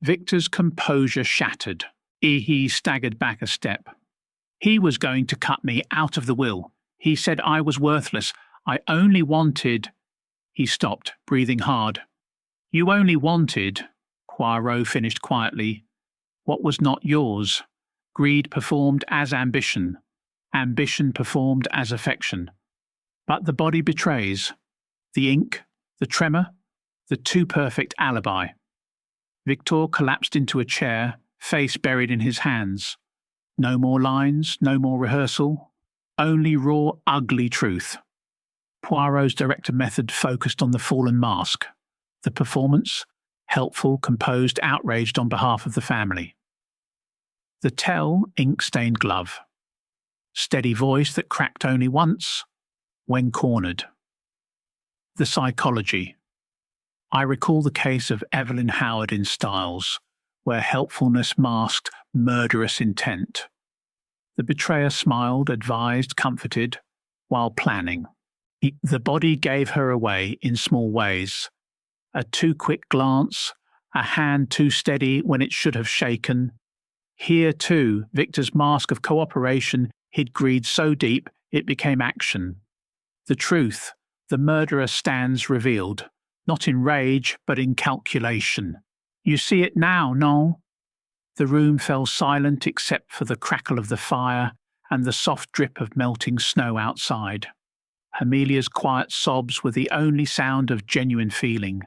Victor's composure shattered. He staggered back a step. He was going to cut me out of the will. He said I was worthless. I only wanted... He stopped, breathing hard. You only wanted, Poirot finished quietly, what was not yours. Greed performed as ambition. Ambition performed as affection. But the body betrays. The ink, the tremor, the too perfect alibi. Victor collapsed into a chair, face buried in his hands. No more lines, no more rehearsal, only raw, ugly truth. Poirot's director method focused on the fallen mask. The performance, helpful, composed, outraged on behalf of the family. The tell, ink-stained glove. Steady voice that cracked only once, when cornered. The psychology. I recall the case of Evelyn Howard in Styles, where helpfulness masked murderous intent. The betrayer smiled, advised, comforted, while planning. The body gave her away in small ways. A too quick glance, a hand too steady when it should have shaken. Here, too, Victor's mask of cooperation hid greed so deep it became action. The truth, the murderer stands revealed, not in rage, but in calculation. You see it now, non? The room fell silent except for the crackle of the fire and the soft drip of melting snow outside. Amelia's quiet sobs were the only sound of genuine feeling.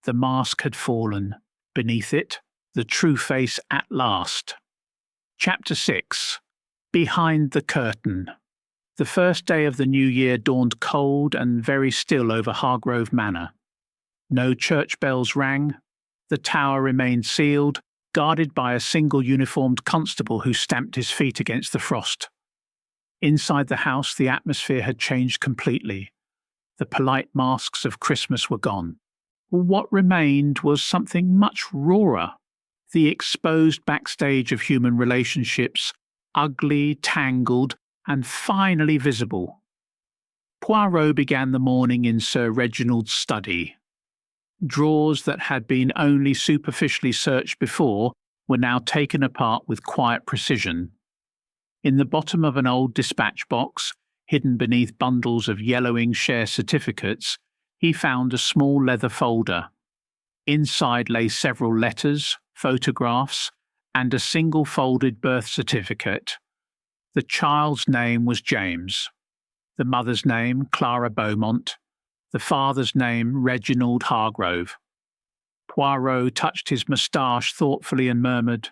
The mask had fallen. Beneath it, the true face at last. Chapter 6. Behind the Curtain. The first day of the new year dawned cold and very still over Hargrove Manor. No church bells rang. The tower remained sealed, guarded by a single uniformed constable who stamped his feet against the frost. Inside the house, the atmosphere had changed completely. The polite masks of Christmas were gone. What remained was something much rawer. The exposed backstage of human relationships, ugly, tangled, and finally visible. Poirot began the morning in Sir Reginald's study. Drawers that had been only superficially searched before were now taken apart with quiet precision. In the bottom of an old dispatch box, hidden beneath bundles of yellowing share certificates, he found a small leather folder. Inside lay several letters, photographs, and a single folded birth certificate. The child's name was James, the mother's name Clara Beaumont, the father's name Reginald Hargrove. Poirot touched his moustache thoughtfully and murmured,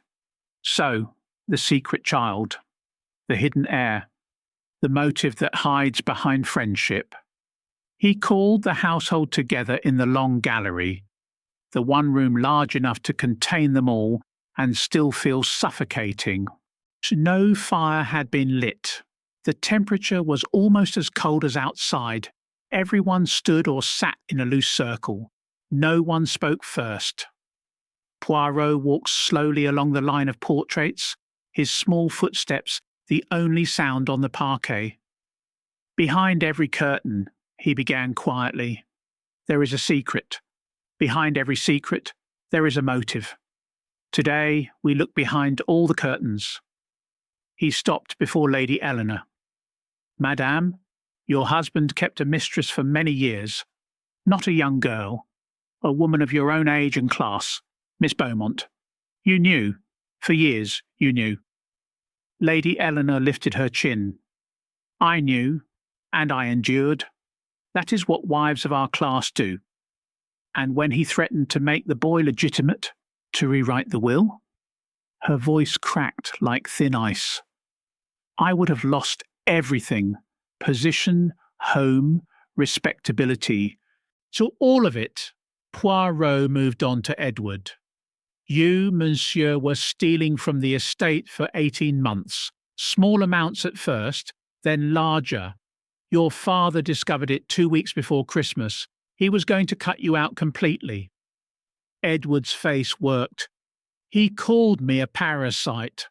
"So, the secret child, the hidden heir, the motive that hides behind friendship." He called the household together in the long gallery, the one room large enough to contain them all and still feel suffocating. No fire had been lit. The temperature was almost as cold as outside. Everyone stood or sat in a loose circle. No one spoke first. Poirot walked slowly along the line of portraits, his small footsteps the only sound on the parquet. "Behind every curtain," he began quietly, "there is a secret. Behind every secret, there is a motive. Today, we look behind all the curtains." He stopped before Lady Eleanor. "Madame, your husband kept a mistress for many years. Not a young girl, a woman of your own age and class, Miss Beaumont. You knew. For years, you knew." Lady Eleanor lifted her chin. I knew, and I endured. That is what wives of our class do. And when he threatened to make the boy legitimate, to rewrite the will? Her voice cracked like thin ice. I would have lost everything: position, home, respectability. So all of it. Poirot moved on to Edward. You, monsieur, were stealing from the estate for 18 months. Small amounts at first, then larger. Your father discovered it 2 weeks before Christmas. He was going to cut you out completely. Edward's face worked. He called me a parasite.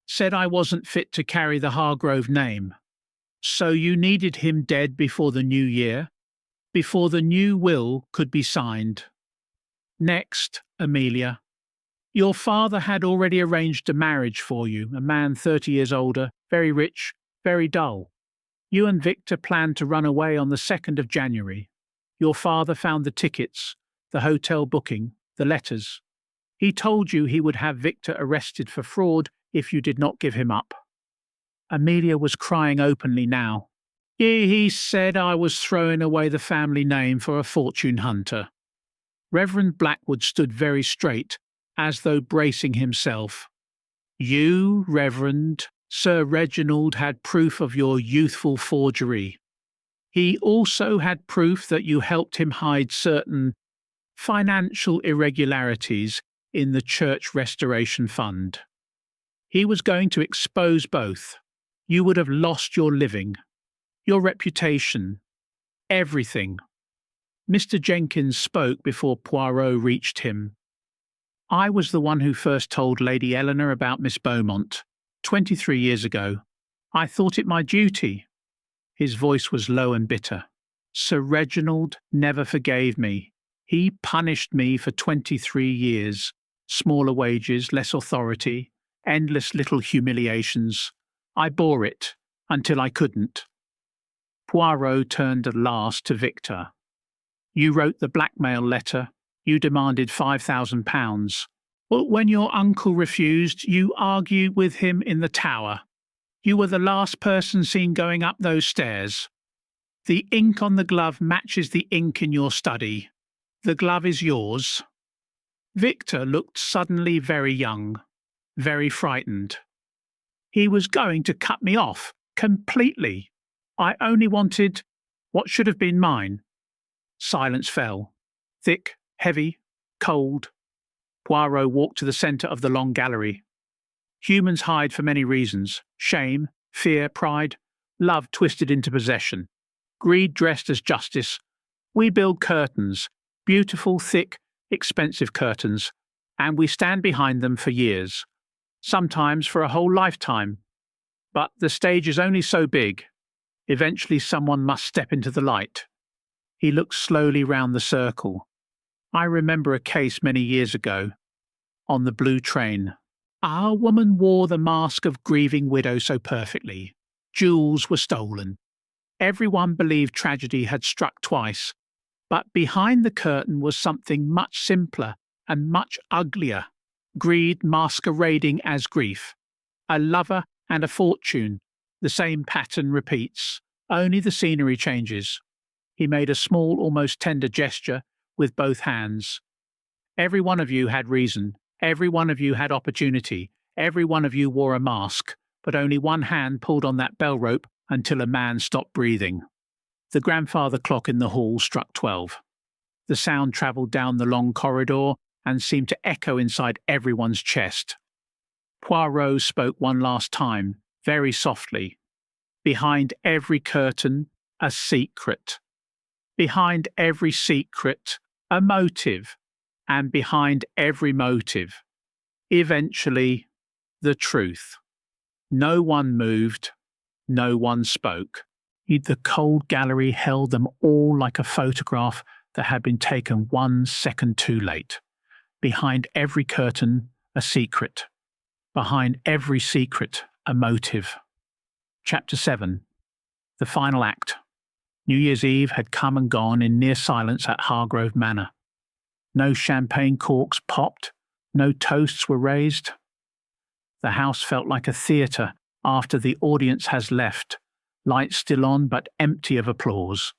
Said I wasn't fit to carry the Hargrove name. So you needed him dead before the new year? Before the new will could be signed. Next, Amelia. Your father had already arranged a marriage for you, a man 30 years older, very rich, very dull. You and Victor planned to run away on the 2nd of January. Your father found the tickets, the hotel booking, the letters. He told you he would have Victor arrested for fraud if you did not give him up. Amelia was crying openly now. He said I was throwing away the family name for a fortune hunter. Reverend Blackwood stood very straight, as though bracing himself. You, Reverend, Sir Reginald had proof of your youthful forgery. He also had proof that you helped him hide certain financial irregularities in the Church Restoration Fund. He was going to expose both. You would have lost your living, your reputation, everything. Mr. Jenkins spoke before Poirot reached him. I was the one who first told Lady Eleanor about Miss Beaumont, 23 years ago. I thought it my duty. His voice was low and bitter. Sir Reginald never forgave me. He punished me for 23 years. Smaller wages, less authority, endless little humiliations. I bore it until I couldn't. Poirot turned at last to Victor. You wrote the blackmail letter. You demanded £5,000. But when your uncle refused, you argued with him in the tower. You were the last person seen going up those stairs. The ink on the glove matches the ink in your study. The glove is yours. Victor looked suddenly very young, very frightened. He was going to cut me off, completely. I only wanted what should have been mine. Silence fell. Thick, heavy, cold. Poirot walked to the centre of the long gallery. Humans hide for many reasons: shame, fear, pride, love twisted into possession, greed dressed as justice. We build curtains, beautiful, thick, expensive curtains, and we stand behind them for years, sometimes for a whole lifetime. But the stage is only so big. Eventually someone must step into the light. He looked slowly round the circle. I remember a case many years ago, on the blue train. Our woman wore the mask of grieving widow so perfectly. Jewels were stolen. Everyone believed tragedy had struck twice, but behind the curtain was something much simpler and much uglier. Greed masquerading as grief. A lover and a fortune. The same pattern repeats, only the scenery changes. He made a small, almost tender gesture with both hands. Every one of you had reason. Every one of you had opportunity. Every one of you wore a mask, but only one hand pulled on that bell rope until a man stopped breathing. The grandfather clock in the hall struck 12. The sound travelled down the long corridor and seemed to echo inside everyone's chest. Poirot spoke one last time, very softly. Behind every curtain, a secret. Behind every secret, a motive. And behind every motive, eventually, the truth. No one moved, no one spoke. The cold gallery held them all like a photograph that had been taken 1 second too late. Behind every curtain, a secret. Behind every secret, a motive. Chapter 7. The final act. New Year's Eve had come and gone in near silence at Hargrove Manor. No champagne corks popped, no toasts were raised. The house felt like a theatre after the audience has left, lights still on but empty of applause.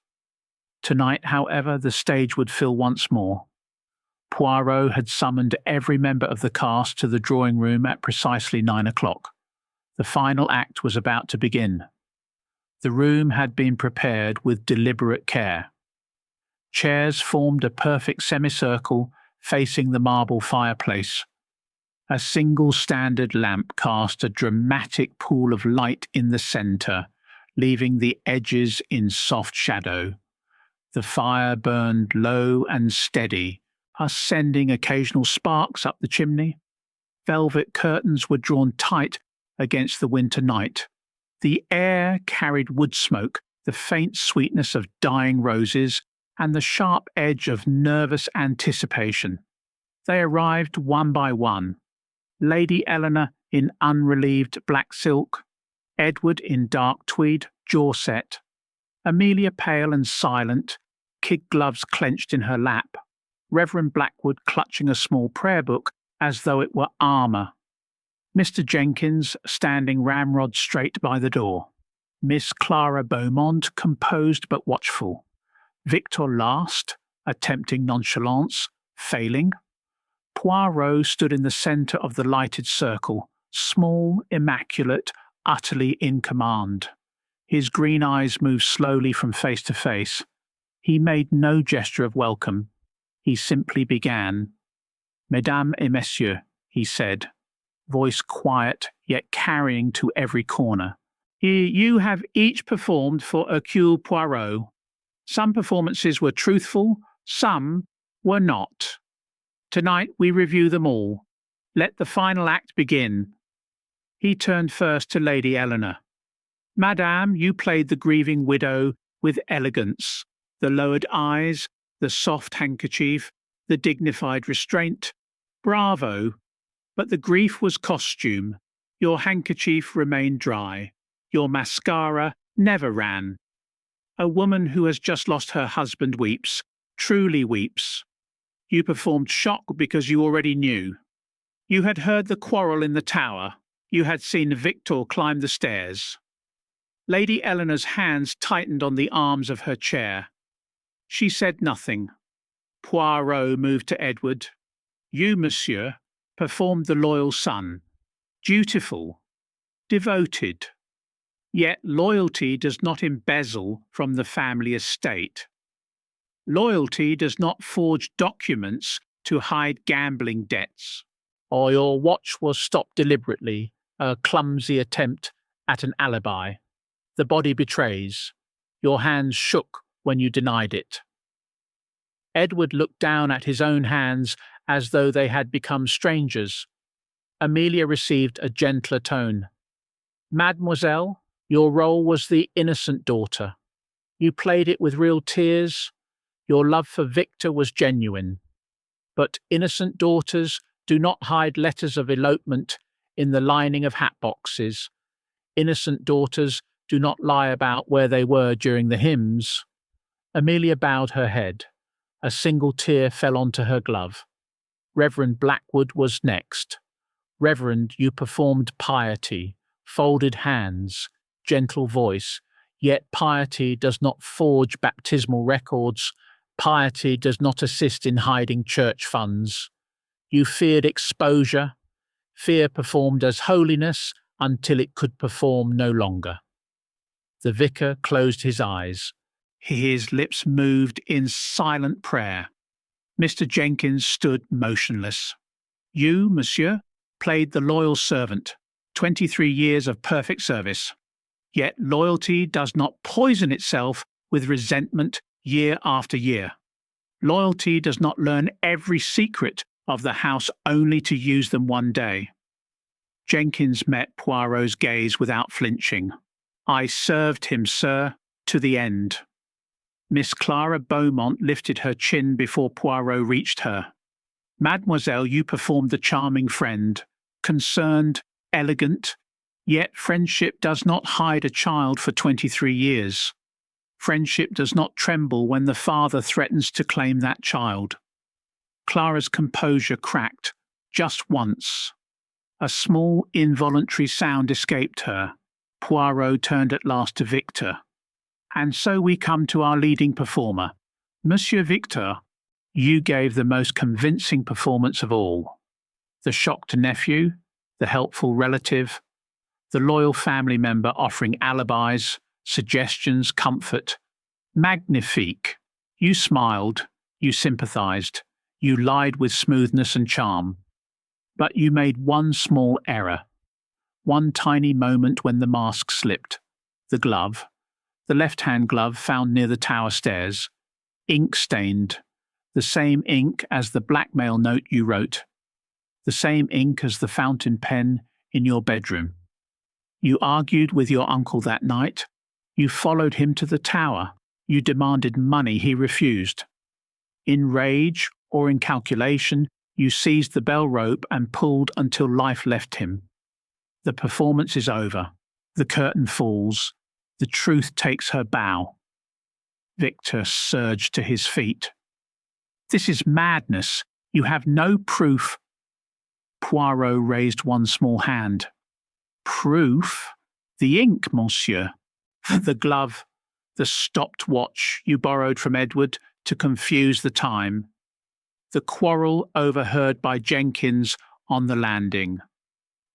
Tonight, however, the stage would fill once more. Poirot had summoned every member of the cast to the drawing room at precisely 9 o'clock. The final act was about to begin. The room had been prepared with deliberate care. Chairs formed a perfect semicircle facing the marble fireplace. A single standard lamp cast a dramatic pool of light in the centre, leaving the edges in soft shadow. The fire burned low and steady, sending occasional sparks up the chimney. Velvet curtains were drawn tight against the winter night. The air carried wood smoke, the faint sweetness of dying roses, and the sharp edge of nervous anticipation. They arrived one by one. Lady Eleanor in unrelieved black silk, Edward in dark tweed, jaw set, Amelia pale and silent, kid gloves clenched in her lap, Reverend Blackwood clutching a small prayer book as though it were armour, Mr. Jenkins standing ramrod straight by the door, Miss Clara Beaumont composed but watchful, Victor last, attempting nonchalance, failing. Poirot stood in the centre of the lighted circle, small, immaculate, utterly in command. His green eyes moved slowly from face to face. He made no gesture of welcome. He simply began. Mesdames et messieurs, he said, voice quiet yet carrying to every corner. You have each performed for Hercule Poirot. Some performances were truthful, some were not. Tonight we review them all. Let the final act begin. He turned first to Lady Eleanor. Madame, you played the grieving widow with elegance. The lowered eyes, the soft handkerchief, the dignified restraint. Bravo! But the grief was costume. Your handkerchief remained dry. Your mascara never ran. A woman who has just lost her husband weeps, truly weeps. You performed shock because you already knew. You had heard the quarrel in the tower. You had seen Victor climb the stairs. Lady Eleanor's hands tightened on the arms of her chair. She said nothing. Poirot moved to Edward. You, monsieur, performed the loyal son. Dutiful. Devoted. Yet loyalty does not embezzle from the family estate. Loyalty does not forge documents to hide gambling debts. Or your watch was stopped deliberately, a clumsy attempt at an alibi. The body betrays. Your hands shook when you denied it. Edward looked down at his own hands as though they had become strangers. Amelia received a gentler tone. Mademoiselle, your role was the innocent daughter. You played it with real tears. Your love for Victor was genuine. But innocent daughters do not hide letters of elopement in the lining of hat boxes. Innocent daughters do not lie about where they were during the hymns. Amelia bowed her head. A single tear fell onto her glove. Reverend Blackwood was next. Reverend, you performed piety, folded hands, gentle voice, yet piety does not forge baptismal records. Piety does not assist in hiding church funds. You feared exposure. Fear performed as holiness until it could perform no longer. The vicar closed his eyes. His lips moved in silent prayer. Mr. Jenkins stood motionless. You, monsieur, played the loyal servant, 23 years of perfect service. Yet loyalty does not poison itself with resentment year after year. Loyalty does not learn every secret of the house only to use them one day. Jenkins met Poirot's gaze without flinching. I served him, sir, to the end. Miss Clara Beaumont lifted her chin before Poirot reached her. Mademoiselle, you performed the charming friend, concerned, elegant, yet friendship does not hide a child for 23 years. Friendship does not tremble when the father threatens to claim that child. Clara's composure cracked, just once. A small, involuntary sound escaped her. Poirot turned at last to Victor. And so we come to our leading performer. Monsieur Victor, you gave the most convincing performance of all. The shocked nephew, the helpful relative, the loyal family member offering alibis, suggestions, comfort. Magnifique. You smiled, you sympathized, you lied with smoothness and charm. But you made one small error. One tiny moment when the mask slipped. The glove, the left-hand glove found near the tower stairs, ink-stained, the same ink as the blackmail note you wrote, the same ink as the fountain pen in your bedroom. You argued with your uncle that night. You followed him to the tower. You demanded money he refused. In rage or in calculation, you seized the bell rope and pulled until life left him. The performance is over. The curtain falls. The truth takes her bow. Victor surged to his feet. This is madness. You have no proof. Poirot raised one small hand. Proof? The ink, monsieur. The glove. The stopped watch you borrowed from Edward to confuse the time. The quarrel overheard by Jenkins on the landing.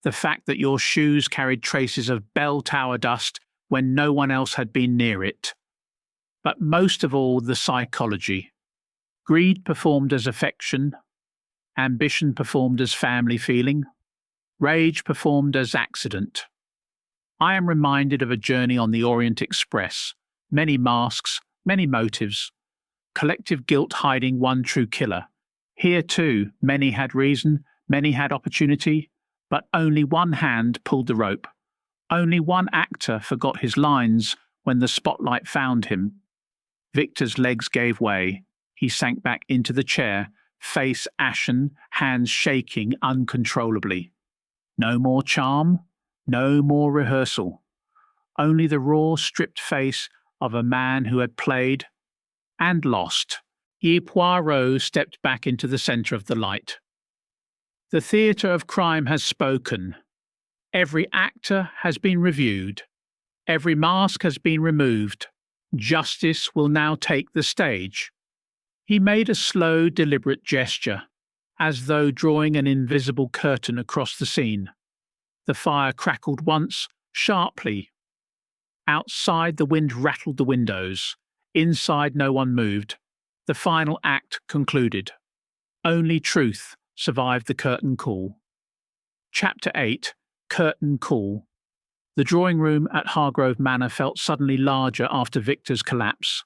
The fact that your shoes carried traces of bell tower dust when no one else had been near it. But most of all, the psychology. Greed performed as affection. Ambition performed as family feeling. Rage performed as accident. I am reminded of a journey on the Orient Express. Many masks, many motives. Collective guilt hiding one true killer. Here too, many had reason, many had opportunity, but only one hand pulled the rope. Only one actor forgot his lines when the spotlight found him. Victor's legs gave way. He sank back into the chair, face ashen, hands shaking uncontrollably. No more charm, no more rehearsal. Only the raw, stripped face of a man who had played and lost. Poirot stepped back into the centre of the light. The theatre of crime has spoken. Every actor has been reviewed. Every mask has been removed. Justice will now take the stage. He made a slow, deliberate gesture, as though drawing an invisible curtain across the scene. The fire crackled once, sharply. Outside, the wind rattled the windows. Inside, no one moved. The final act concluded. Only truth survived the curtain call. Chapter 8. Curtain Call. The drawing room at Hargrove Manor felt suddenly larger after Victor's collapse.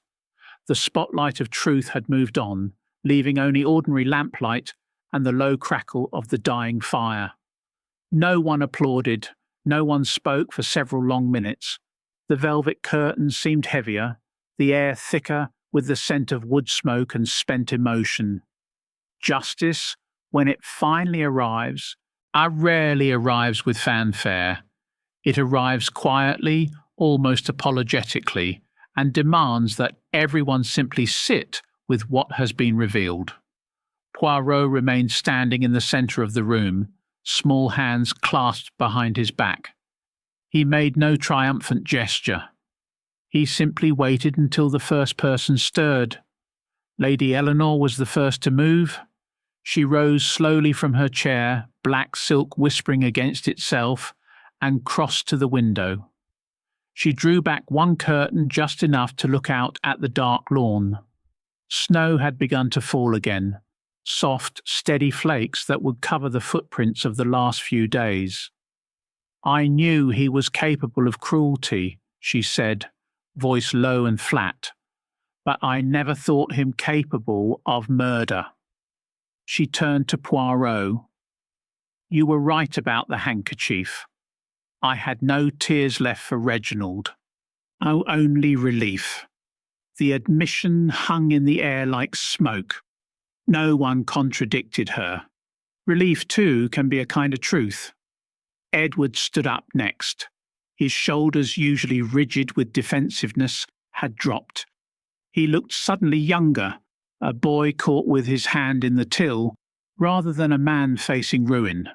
The spotlight of truth had moved on, leaving only ordinary lamplight and the low crackle of the dying fire. No one applauded, no one spoke for several long minutes. The velvet curtains seemed heavier, the air thicker with the scent of wood smoke and spent emotion. Justice, when it finally arrives, rarely arrives with fanfare. It arrives quietly, almost apologetically, and demands that everyone simply sit with what has been revealed. Poirot remained standing in the centre of the room, small hands clasped behind his back. He made no triumphant gesture. He simply waited until the first person stirred. Lady Eleanor was the first to move. She rose slowly from her chair, black silk whispering against itself, and crossed to the window. She drew back one curtain just enough to look out at the dark lawn. Snow had begun to fall again, soft, steady flakes that would cover the footprints of the last few days. I knew he was capable of cruelty, she said, voice low and flat, but I never thought him capable of murder. She turned to Poirot. You were right about the handkerchief. I had no tears left for Reginald. Oh, only relief. The admission hung in the air like smoke. No one contradicted her. Relief, too, can be a kind of truth. Edward stood up next. His shoulders, usually rigid with defensiveness, had dropped. He looked suddenly younger, a boy caught with his hand in the till, rather than a man facing ruin.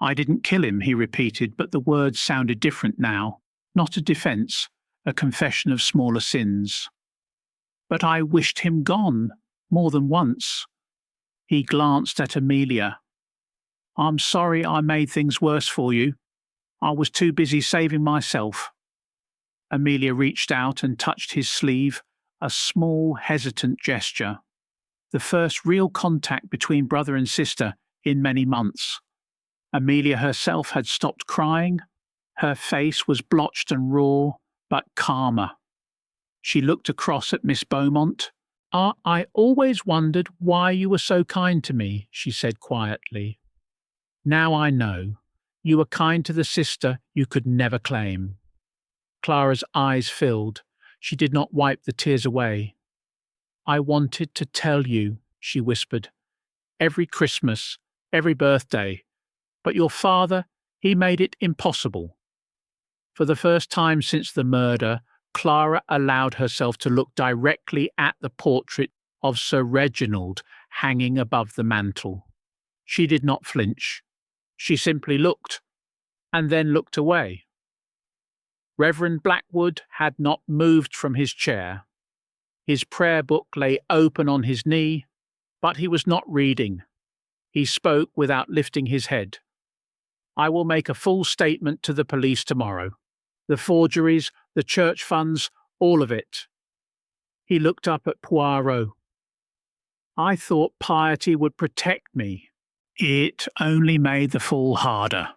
I didn't kill him, he repeated, but the words sounded different now. Not a defence, a confession of smaller sins. But I wished him gone, more than once. He glanced at Amelia. I'm sorry I made things worse for you. I was too busy saving myself. Amelia reached out and touched his sleeve, a small, hesitant gesture. The first real contact between brother and sister in many months. Amelia herself had stopped crying. Her face was blotched and raw, but calmer. She looked across at Miss Beaumont. I always wondered why you were so kind to me, she said quietly. Now I know. You were kind to the sister you could never claim. Clara's eyes filled. She did not wipe the tears away. I wanted to tell you, she whispered, every Christmas, every birthday. But your father, he made it impossible. For the first time since the murder, Clara allowed herself to look directly at the portrait of Sir Reginald hanging above the mantel. She did not flinch. She simply looked, and then looked away. Reverend Blackwood had not moved from his chair. His prayer book lay open on his knee, but he was not reading. He spoke without lifting his head. I will make a full statement to the police tomorrow. The forgeries, the church funds, all of it. He looked up at Poirot. I thought piety would protect me. It only made the fall harder.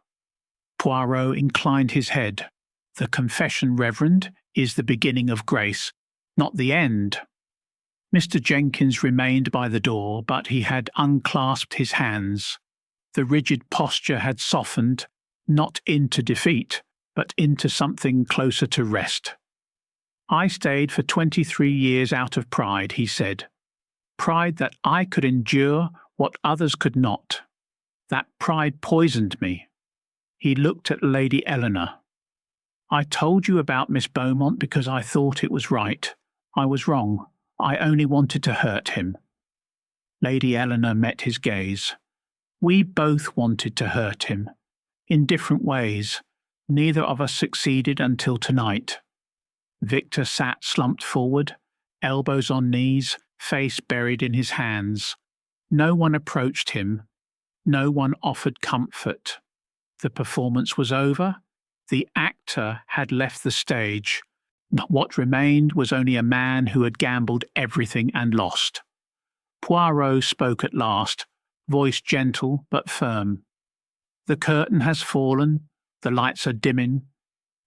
Poirot inclined his head. The confession, Reverend, is the beginning of grace, not the end. Mr. Jenkins remained by the door, but he had unclasped his hands. The rigid posture had softened, not into defeat, but into something closer to rest. I stayed for 23 years out of pride, he said. Pride that I could endure what others could not. That pride poisoned me. He looked at Lady Eleanor. I told you about Miss Beaumont because I thought it was right. I was wrong. I only wanted to hurt him. Lady Eleanor met his gaze. We both wanted to hurt him. In different ways. Neither of us succeeded until tonight. Victor sat slumped forward, elbows on knees, face buried in his hands. No one approached him. No one offered comfort. The performance was over. The actor had left the stage. What remained was only a man who had gambled everything and lost. Poirot spoke at last, voice gentle but firm. The curtain has fallen, the lights are dimming,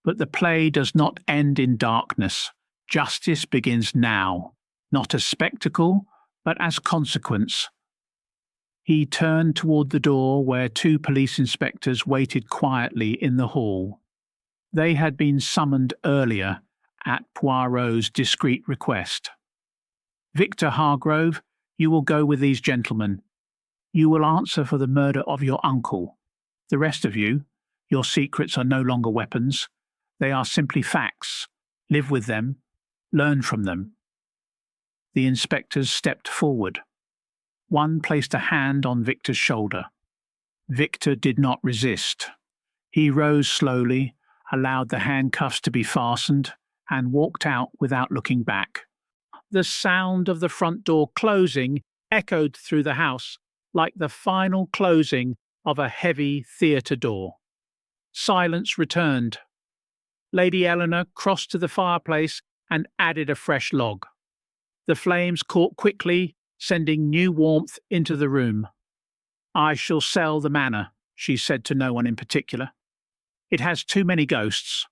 but the play does not end in darkness. Justice begins now, not as spectacle, but as consequence. He turned toward the door where two police inspectors waited quietly in the hall. They had been summoned earlier at Poirot's discreet request. Victor Hargrove, you will go with these gentlemen. You will answer for the murder of your uncle. The rest of you, your secrets are no longer weapons. They are simply facts. Live with them. Learn from them. The inspectors stepped forward. One placed a hand on Victor's shoulder. Victor did not resist. He rose slowly, allowed the handcuffs to be fastened, and walked out without looking back. The sound of the front door closing echoed through the house like the final closing of a heavy theatre door. Silence returned. Lady Eleanor crossed to the fireplace and added a fresh log. The flames caught quickly, sending new warmth into the room. I shall sell the manor, she said to no one in particular. It has too many ghosts.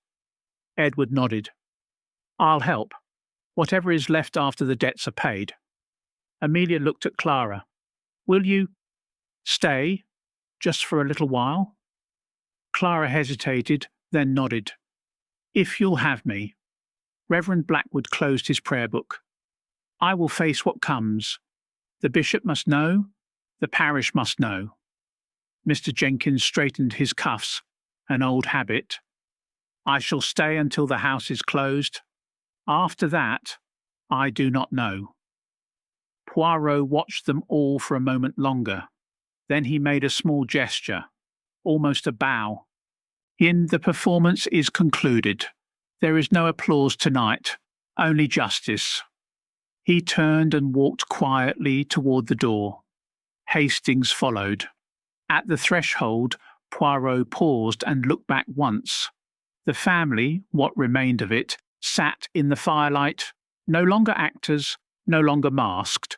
Edward nodded. I'll help. Whatever is left after the debts are paid. Amelia looked at Clara. Will you stay, just for a little while? Clara hesitated, then nodded. If you'll have me. Reverend Blackwood closed his prayer book. I will face what comes. The bishop must know. The parish must know. Mr. Jenkins straightened his cuffs, an old habit. I shall stay until the house is closed. After that, I do not know. Poirot watched them all for a moment longer. Then he made a small gesture. almost a bow. The performance is concluded. There is no applause tonight, only justice. He turned and walked quietly toward the door. Hastings followed. At the threshold, Poirot paused and looked back once. The family, what remained of it, sat in the firelight, no longer actors, no longer masked,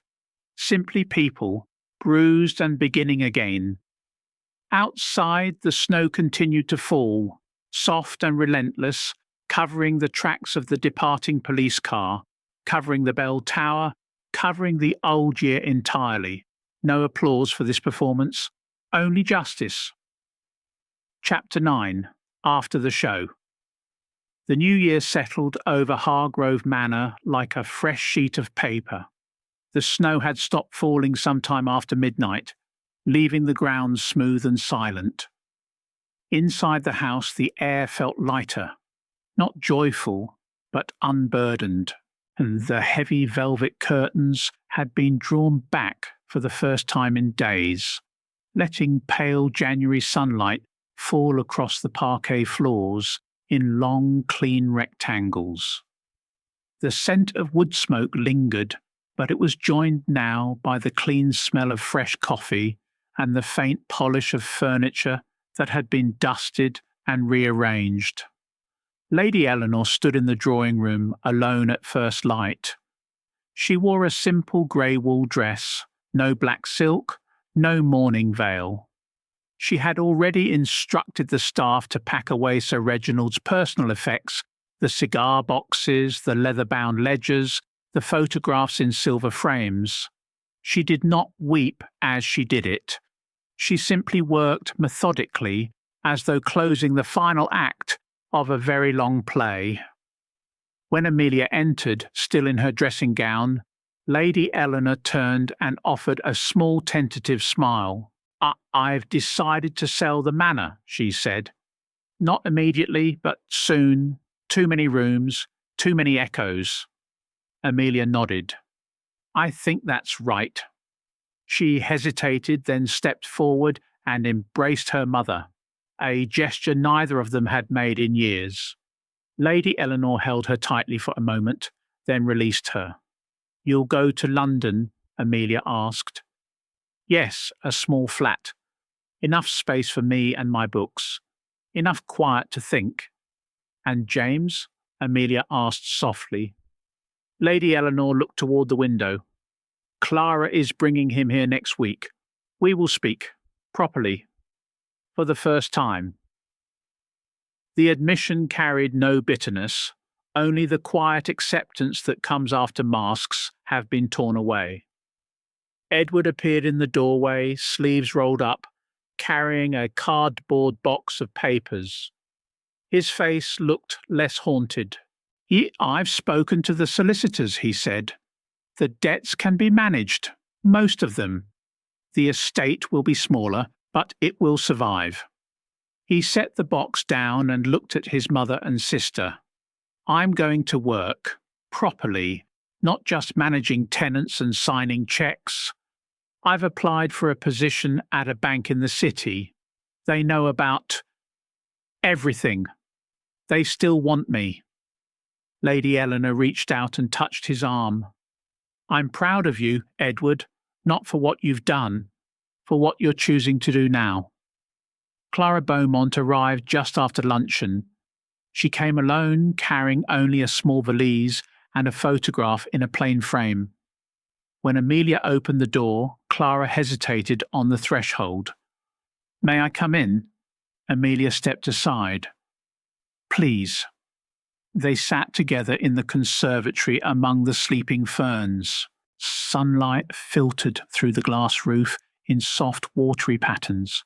simply people, bruised and beginning again. Outside, the snow continued to fall, soft and relentless, covering the tracks of the departing police car, covering the bell tower, covering the old year entirely. No applause for this performance, only justice. Chapter 9. After the show. The new year settled over Hargrove Manor like a fresh sheet of paper. The snow had stopped falling sometime after midnight, leaving the ground smooth and silent. Inside the house the air felt lighter, not joyful, but unburdened, and the heavy velvet curtains had been drawn back for the first time in days, letting pale January sunlight fall across the parquet floors in long, clean rectangles. The scent of wood smoke lingered, but it was joined now by the clean smell of fresh coffee and the faint polish of furniture that had been dusted and rearranged. Lady Eleanor stood in the drawing-room alone at first light. She wore a simple grey wool dress, no black silk, no mourning veil. She had already instructed the staff to pack away Sir Reginald's personal effects, the cigar boxes, the leather-bound ledgers, the photographs in silver frames. She did not weep as she did it. She simply worked methodically, as though closing the final act of a very long play. When Amelia entered, still in her dressing gown, Lady Eleanor turned and offered a small tentative smile. "I've decided to sell the manor," she said. "Not immediately, but soon. Too many rooms, too many echoes." Amelia nodded. "I think that's right." She hesitated, then stepped forward and embraced her mother, a gesture neither of them had made in years. Lady Eleanor held her tightly for a moment, then released her. "You'll go to London?" Amelia asked. "Yes, a small flat. Enough space for me and my books. Enough quiet to think." "And James?" Amelia asked softly. Lady Eleanor looked toward the window. "Clara is bringing him here next week. We will speak, properly, for the first time." The admission carried no bitterness, only the quiet acceptance that comes after masks have been torn away. Edward appeared in the doorway, sleeves rolled up, carrying a cardboard box of papers. His face looked less haunted. "I've spoken to the solicitors," he said. "The debts can be managed, most of them. The estate will be smaller, but it will survive." He set the box down and looked at his mother and sister. "I'm going to work, properly, not just managing tenants and signing checks. I've applied for a position at a bank in the city. They know about everything. They still want me." Lady Eleanor reached out and touched his arm. "I'm proud of you, Edward, not for what you've done, for what you're choosing to do now." Clara Beaumont arrived just after luncheon. She came alone, carrying only a small valise and a photograph in a plain frame. When Amelia opened the door, Clara hesitated on the threshold. "May I come in?" Amelia stepped aside. "Please." They sat together in the conservatory among the sleeping ferns. Sunlight filtered through the glass roof in soft watery patterns.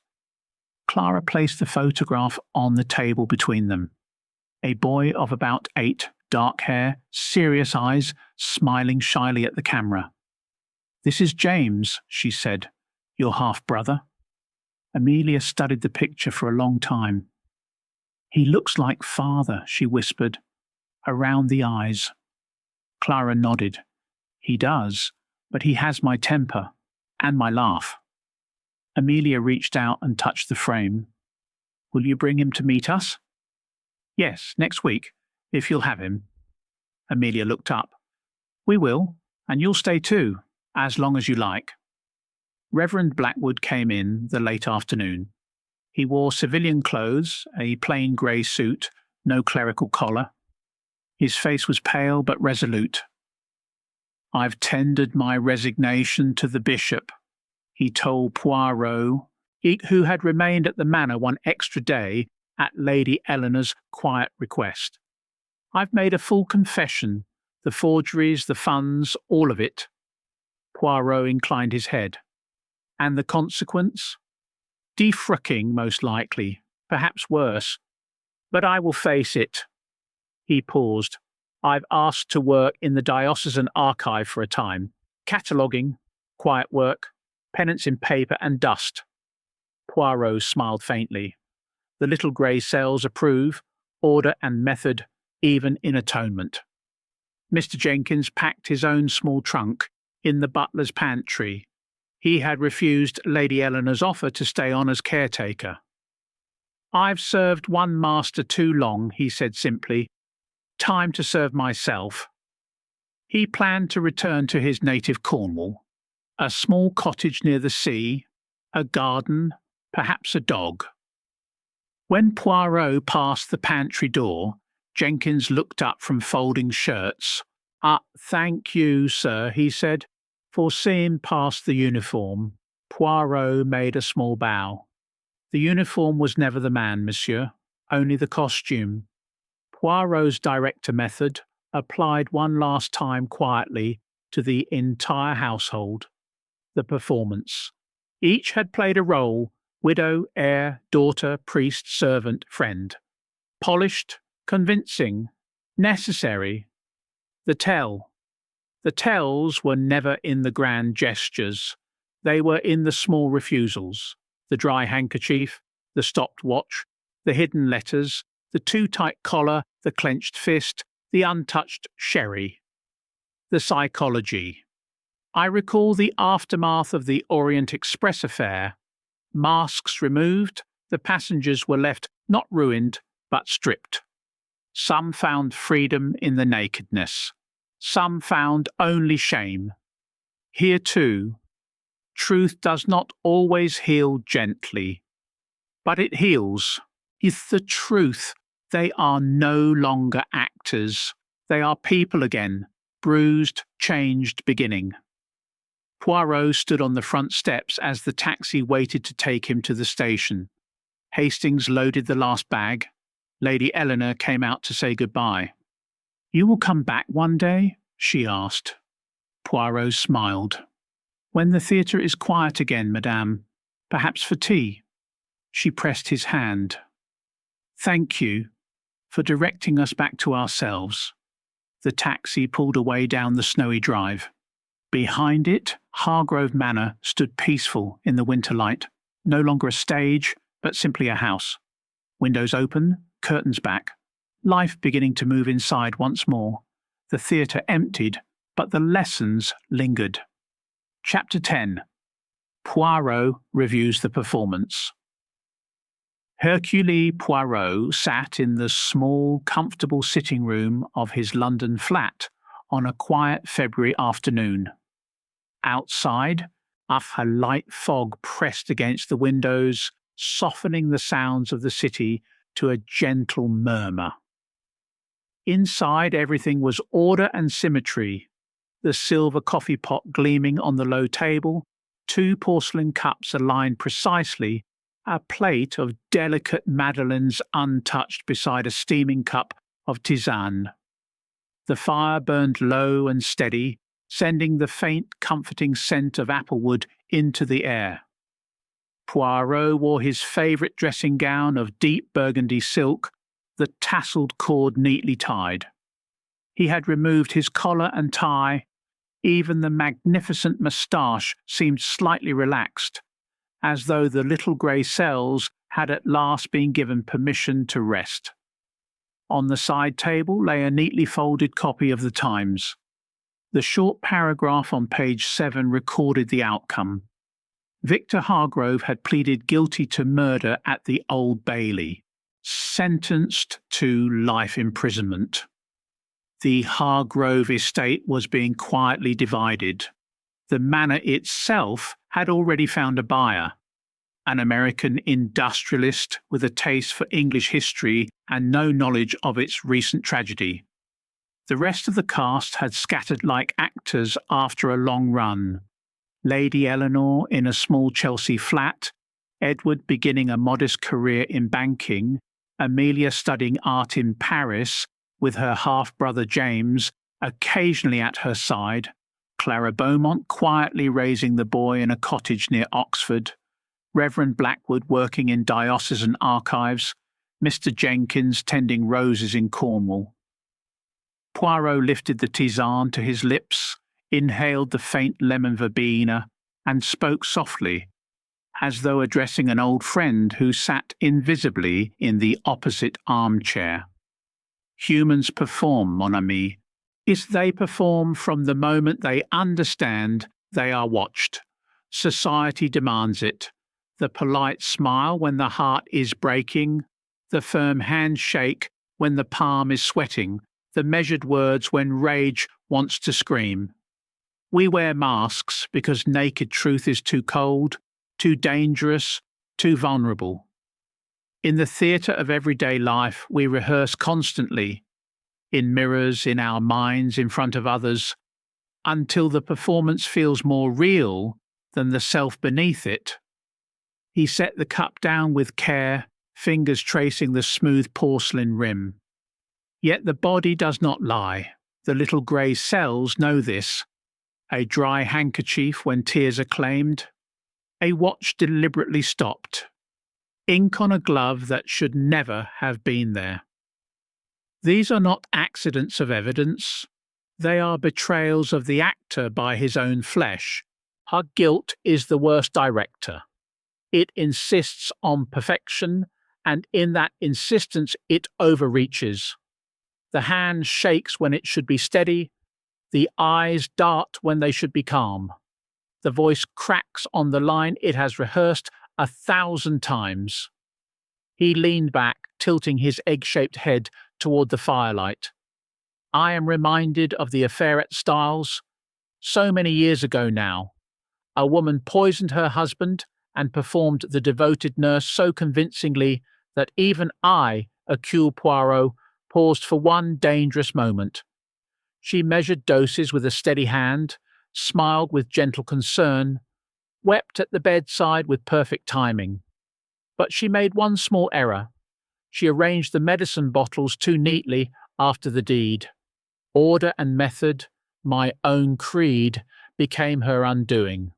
Clara placed the photograph on the table between them. A boy of about 8, dark hair, serious eyes, smiling shyly at the camera. "This is James," she said, "your half-brother." Amelia studied the picture for a long time. "He looks like father," she whispered, "around the eyes." Clara nodded. "He does, but he has my temper, and my laugh." Amelia reached out and touched the frame. Will you bring him to meet us? Yes, next week, if you'll have him. Amelia looked up. We will, and you'll stay too, as long as you like. Reverend Blackwood came in the late afternoon. He wore civilian clothes, a plain grey suit, no clerical collar. His face was pale but resolute. I've tendered my resignation to the bishop, he told Poirot, who had remained at the manor one extra day at Lady Eleanor's quiet request. I've made a full confession, the forgeries, the funds, all of it. Poirot inclined his head. And the consequence? Defrocking, most likely, perhaps worse. But I will face it. He paused. I've asked to work in the diocesan archive for a time. Cataloguing, quiet work, pennants in paper and dust. Poirot smiled faintly. The little grey cells approve, order and method, even in atonement. Mr. Jenkins packed his own small trunk in the butler's pantry. He had refused Lady Eleanor's offer to stay on as caretaker. I've served one master too long, he said simply. Time to serve myself. He planned to return to his native Cornwall. A small cottage near the sea, a garden, perhaps a dog. When Poirot passed the pantry door, Jenkins looked up from folding shirts. Thank you, sir, he said. For seeing past the uniform, Poirot made a small bow. The uniform was never the man, monsieur, only the costume. Poirot's director method applied one last time quietly to the entire household. The performance. Each had played a role, widow, heir, daughter, priest, servant, friend. Polished, convincing, necessary. The tells were never in the grand gestures. They were in the small refusals, the dry handkerchief, the stopped watch, the hidden letters, the too tight collar, the clenched fist, the untouched sherry. The psychology. I recall the aftermath of the Orient Express affair. Masks removed, the passengers were left not ruined, but stripped. Some found freedom in the nakedness. Some found only shame. Here too, truth does not always heal gently, but it heals. Is the truth. They are no longer actors. They are people again, bruised, changed, beginning. Poirot stood on the front steps as the taxi waited to take him to the station. Hastings loaded the last bag. Lady Eleanor came out to say goodbye. You will come back one day? She asked. Poirot smiled. When the theatre is quiet again, madame. Perhaps for tea. She pressed his hand. Thank you for directing us back to ourselves. The taxi pulled away down the snowy drive. Behind it, Hargrove Manor stood peaceful in the winter light, no longer a stage, but simply a house. Windows open, curtains back. Life beginning to move inside once more. The theatre emptied, but the lessons lingered. Chapter 10. Poirot reviews the performance. Hercule Poirot sat in the small, comfortable sitting room of his London flat on a quiet February afternoon. Outside, a light fog pressed against the windows, softening the sounds of the city to a gentle murmur. Inside, everything was order and symmetry. The silver coffee pot gleaming on the low table, 2 porcelain cups aligned precisely, a plate of delicate madeleines untouched beside a steaming cup of tisane. The fire burned low and steady, sending the faint, comforting scent of applewood into the air. Poirot wore his favourite dressing gown of deep burgundy silk, the tasselled cord neatly tied. He had removed his collar and tie. Even the magnificent moustache seemed slightly relaxed, as though the little grey cells had at last been given permission to rest. On the side table lay a neatly folded copy of the Times. The short paragraph on page 7 recorded the outcome. Victor Hargrove had pleaded guilty to murder at the Old Bailey, sentenced to life imprisonment. The Hargrove estate was being quietly divided. The manor itself had already found a buyer, an American industrialist with a taste for English history and no knowledge of its recent tragedy. The rest of the cast had scattered like actors after a long run. Lady Eleanor in a small Chelsea flat, Edward beginning a modest career in banking, Amelia studying art in Paris with her half-brother James occasionally at her side, Clara Beaumont quietly raising the boy in a cottage near Oxford, Reverend Blackwood working in diocesan archives, Mr. Jenkins tending roses in Cornwall. Poirot lifted the tisane to his lips, inhaled the faint lemon verbena, and spoke softly, as though addressing an old friend who sat invisibly in the opposite armchair. Humans perform, mon ami. They perform from the moment they understand they are watched. Society demands it. The polite smile when the heart is breaking, the firm handshake when the palm is sweating, the measured words when rage wants to scream. We wear masks because naked truth is too cold, too dangerous, too vulnerable. In the theatre of everyday life, we rehearse constantly, in mirrors, in our minds, in front of others, until the performance feels more real than the self beneath it. He set the cup down with care, fingers tracing the smooth porcelain rim. Yet the body does not lie. The little grey cells know this. A dry handkerchief when tears are claimed. A watch deliberately stopped. Ink on a glove that should never have been there. These are not accidents of evidence. They are betrayals of the actor by his own flesh. Our guilt is the worst director. It insists on perfection, and in that insistence it overreaches. The hand shakes when it should be steady. The eyes dart when they should be calm. The voice cracks on the line it has rehearsed 1,000 times. He leaned back, tilting his egg-shaped head toward the firelight. I am reminded of the affair at Styles. So many years ago now. A woman poisoned her husband and performed the devoted nurse so convincingly that even I, Hercule Poirot, paused for one dangerous moment. She measured doses with a steady hand, smiled with gentle concern, wept at the bedside with perfect timing. But she made one small error. She arranged the medicine bottles too neatly after the deed. Order and method, my own creed, became her undoing.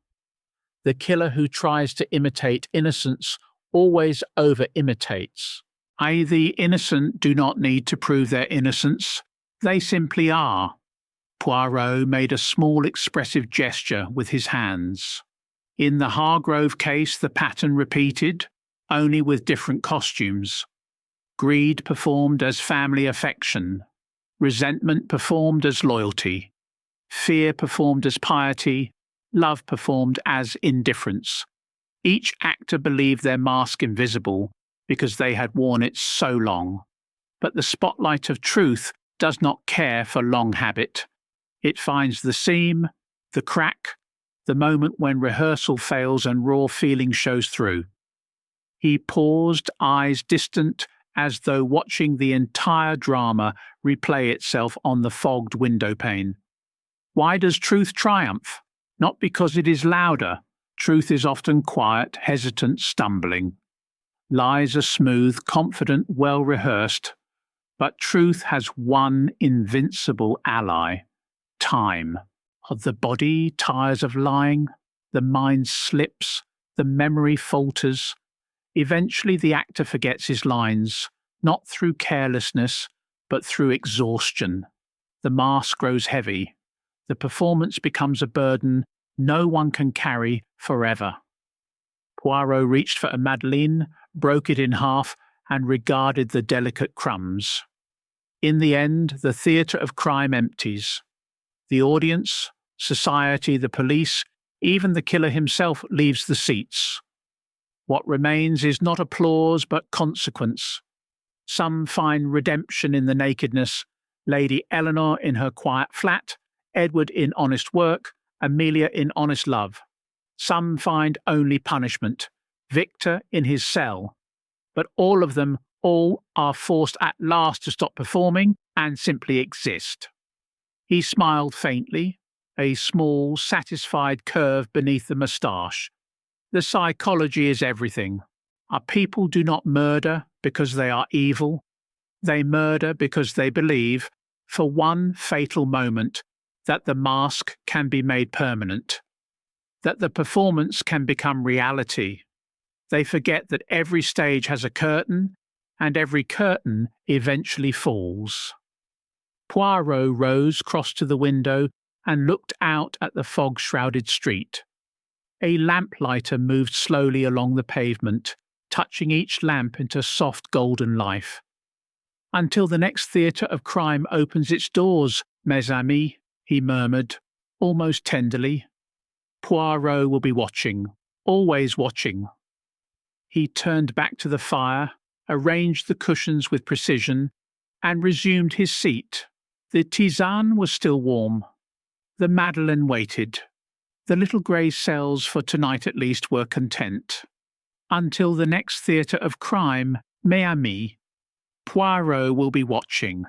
The killer who tries to imitate innocence always over-imitates. The innocent do not need to prove their innocence. They simply are. Poirot made a small expressive gesture with his hands. In the Hargrove case, the pattern repeated, only with different costumes. Greed performed as family affection. Resentment performed as loyalty. Fear performed as piety. Love performed as indifference. Each actor believed their mask invisible because they had worn it so long. But the spotlight of truth does not care for long habit. It finds the seam, the crack, the moment when rehearsal fails and raw feeling shows through. He paused, eyes distant, as though watching the entire drama replay itself on the fogged windowpane. Why does truth triumph? Not because it is louder. Truth is often quiet, hesitant, stumbling. Lies are smooth, confident, well-rehearsed. But truth has one invincible ally: time. The body tires of lying, the mind slips, the memory falters. Eventually the actor forgets his lines, not through carelessness, but through exhaustion. The mask grows heavy. The performance becomes a burden no one can carry forever. Poirot reached for a madeleine, broke it in half, and regarded the delicate crumbs. In the end, the theatre of crime empties. The audience, society, the police, Even the killer himself leaves the seats. What remains is not applause but consequence. Some find redemption in the nakedness, Lady Eleanor in her quiet flat, Edward in honest work, Amelia in honest love. Some find only punishment, Victor in his cell. But all of them, all are forced at last to stop performing and simply exist. He smiled faintly, a small, satisfied curve beneath the moustache. The psychology is everything. Our people do not murder because they are evil. They murder because they believe, for one fatal moment, that the mask can be made permanent, that the performance can become reality. They forget that every stage has a curtain, and every curtain eventually falls. Poirot rose, crossed to the window, and looked out at the fog-shrouded street. A lamplighter moved slowly along the pavement, touching each lamp into soft golden life. "Until the next theatre of crime opens its doors, mes amis," he murmured, almost tenderly. "Poirot will be watching, always watching." He turned back to the fire, arranged the cushions with precision, and resumed his seat. The tisane was still warm. The Madeleine waited. The little grey cells for tonight at least were content. Until the next theatre of crime, mes amis, Poirot will be watching.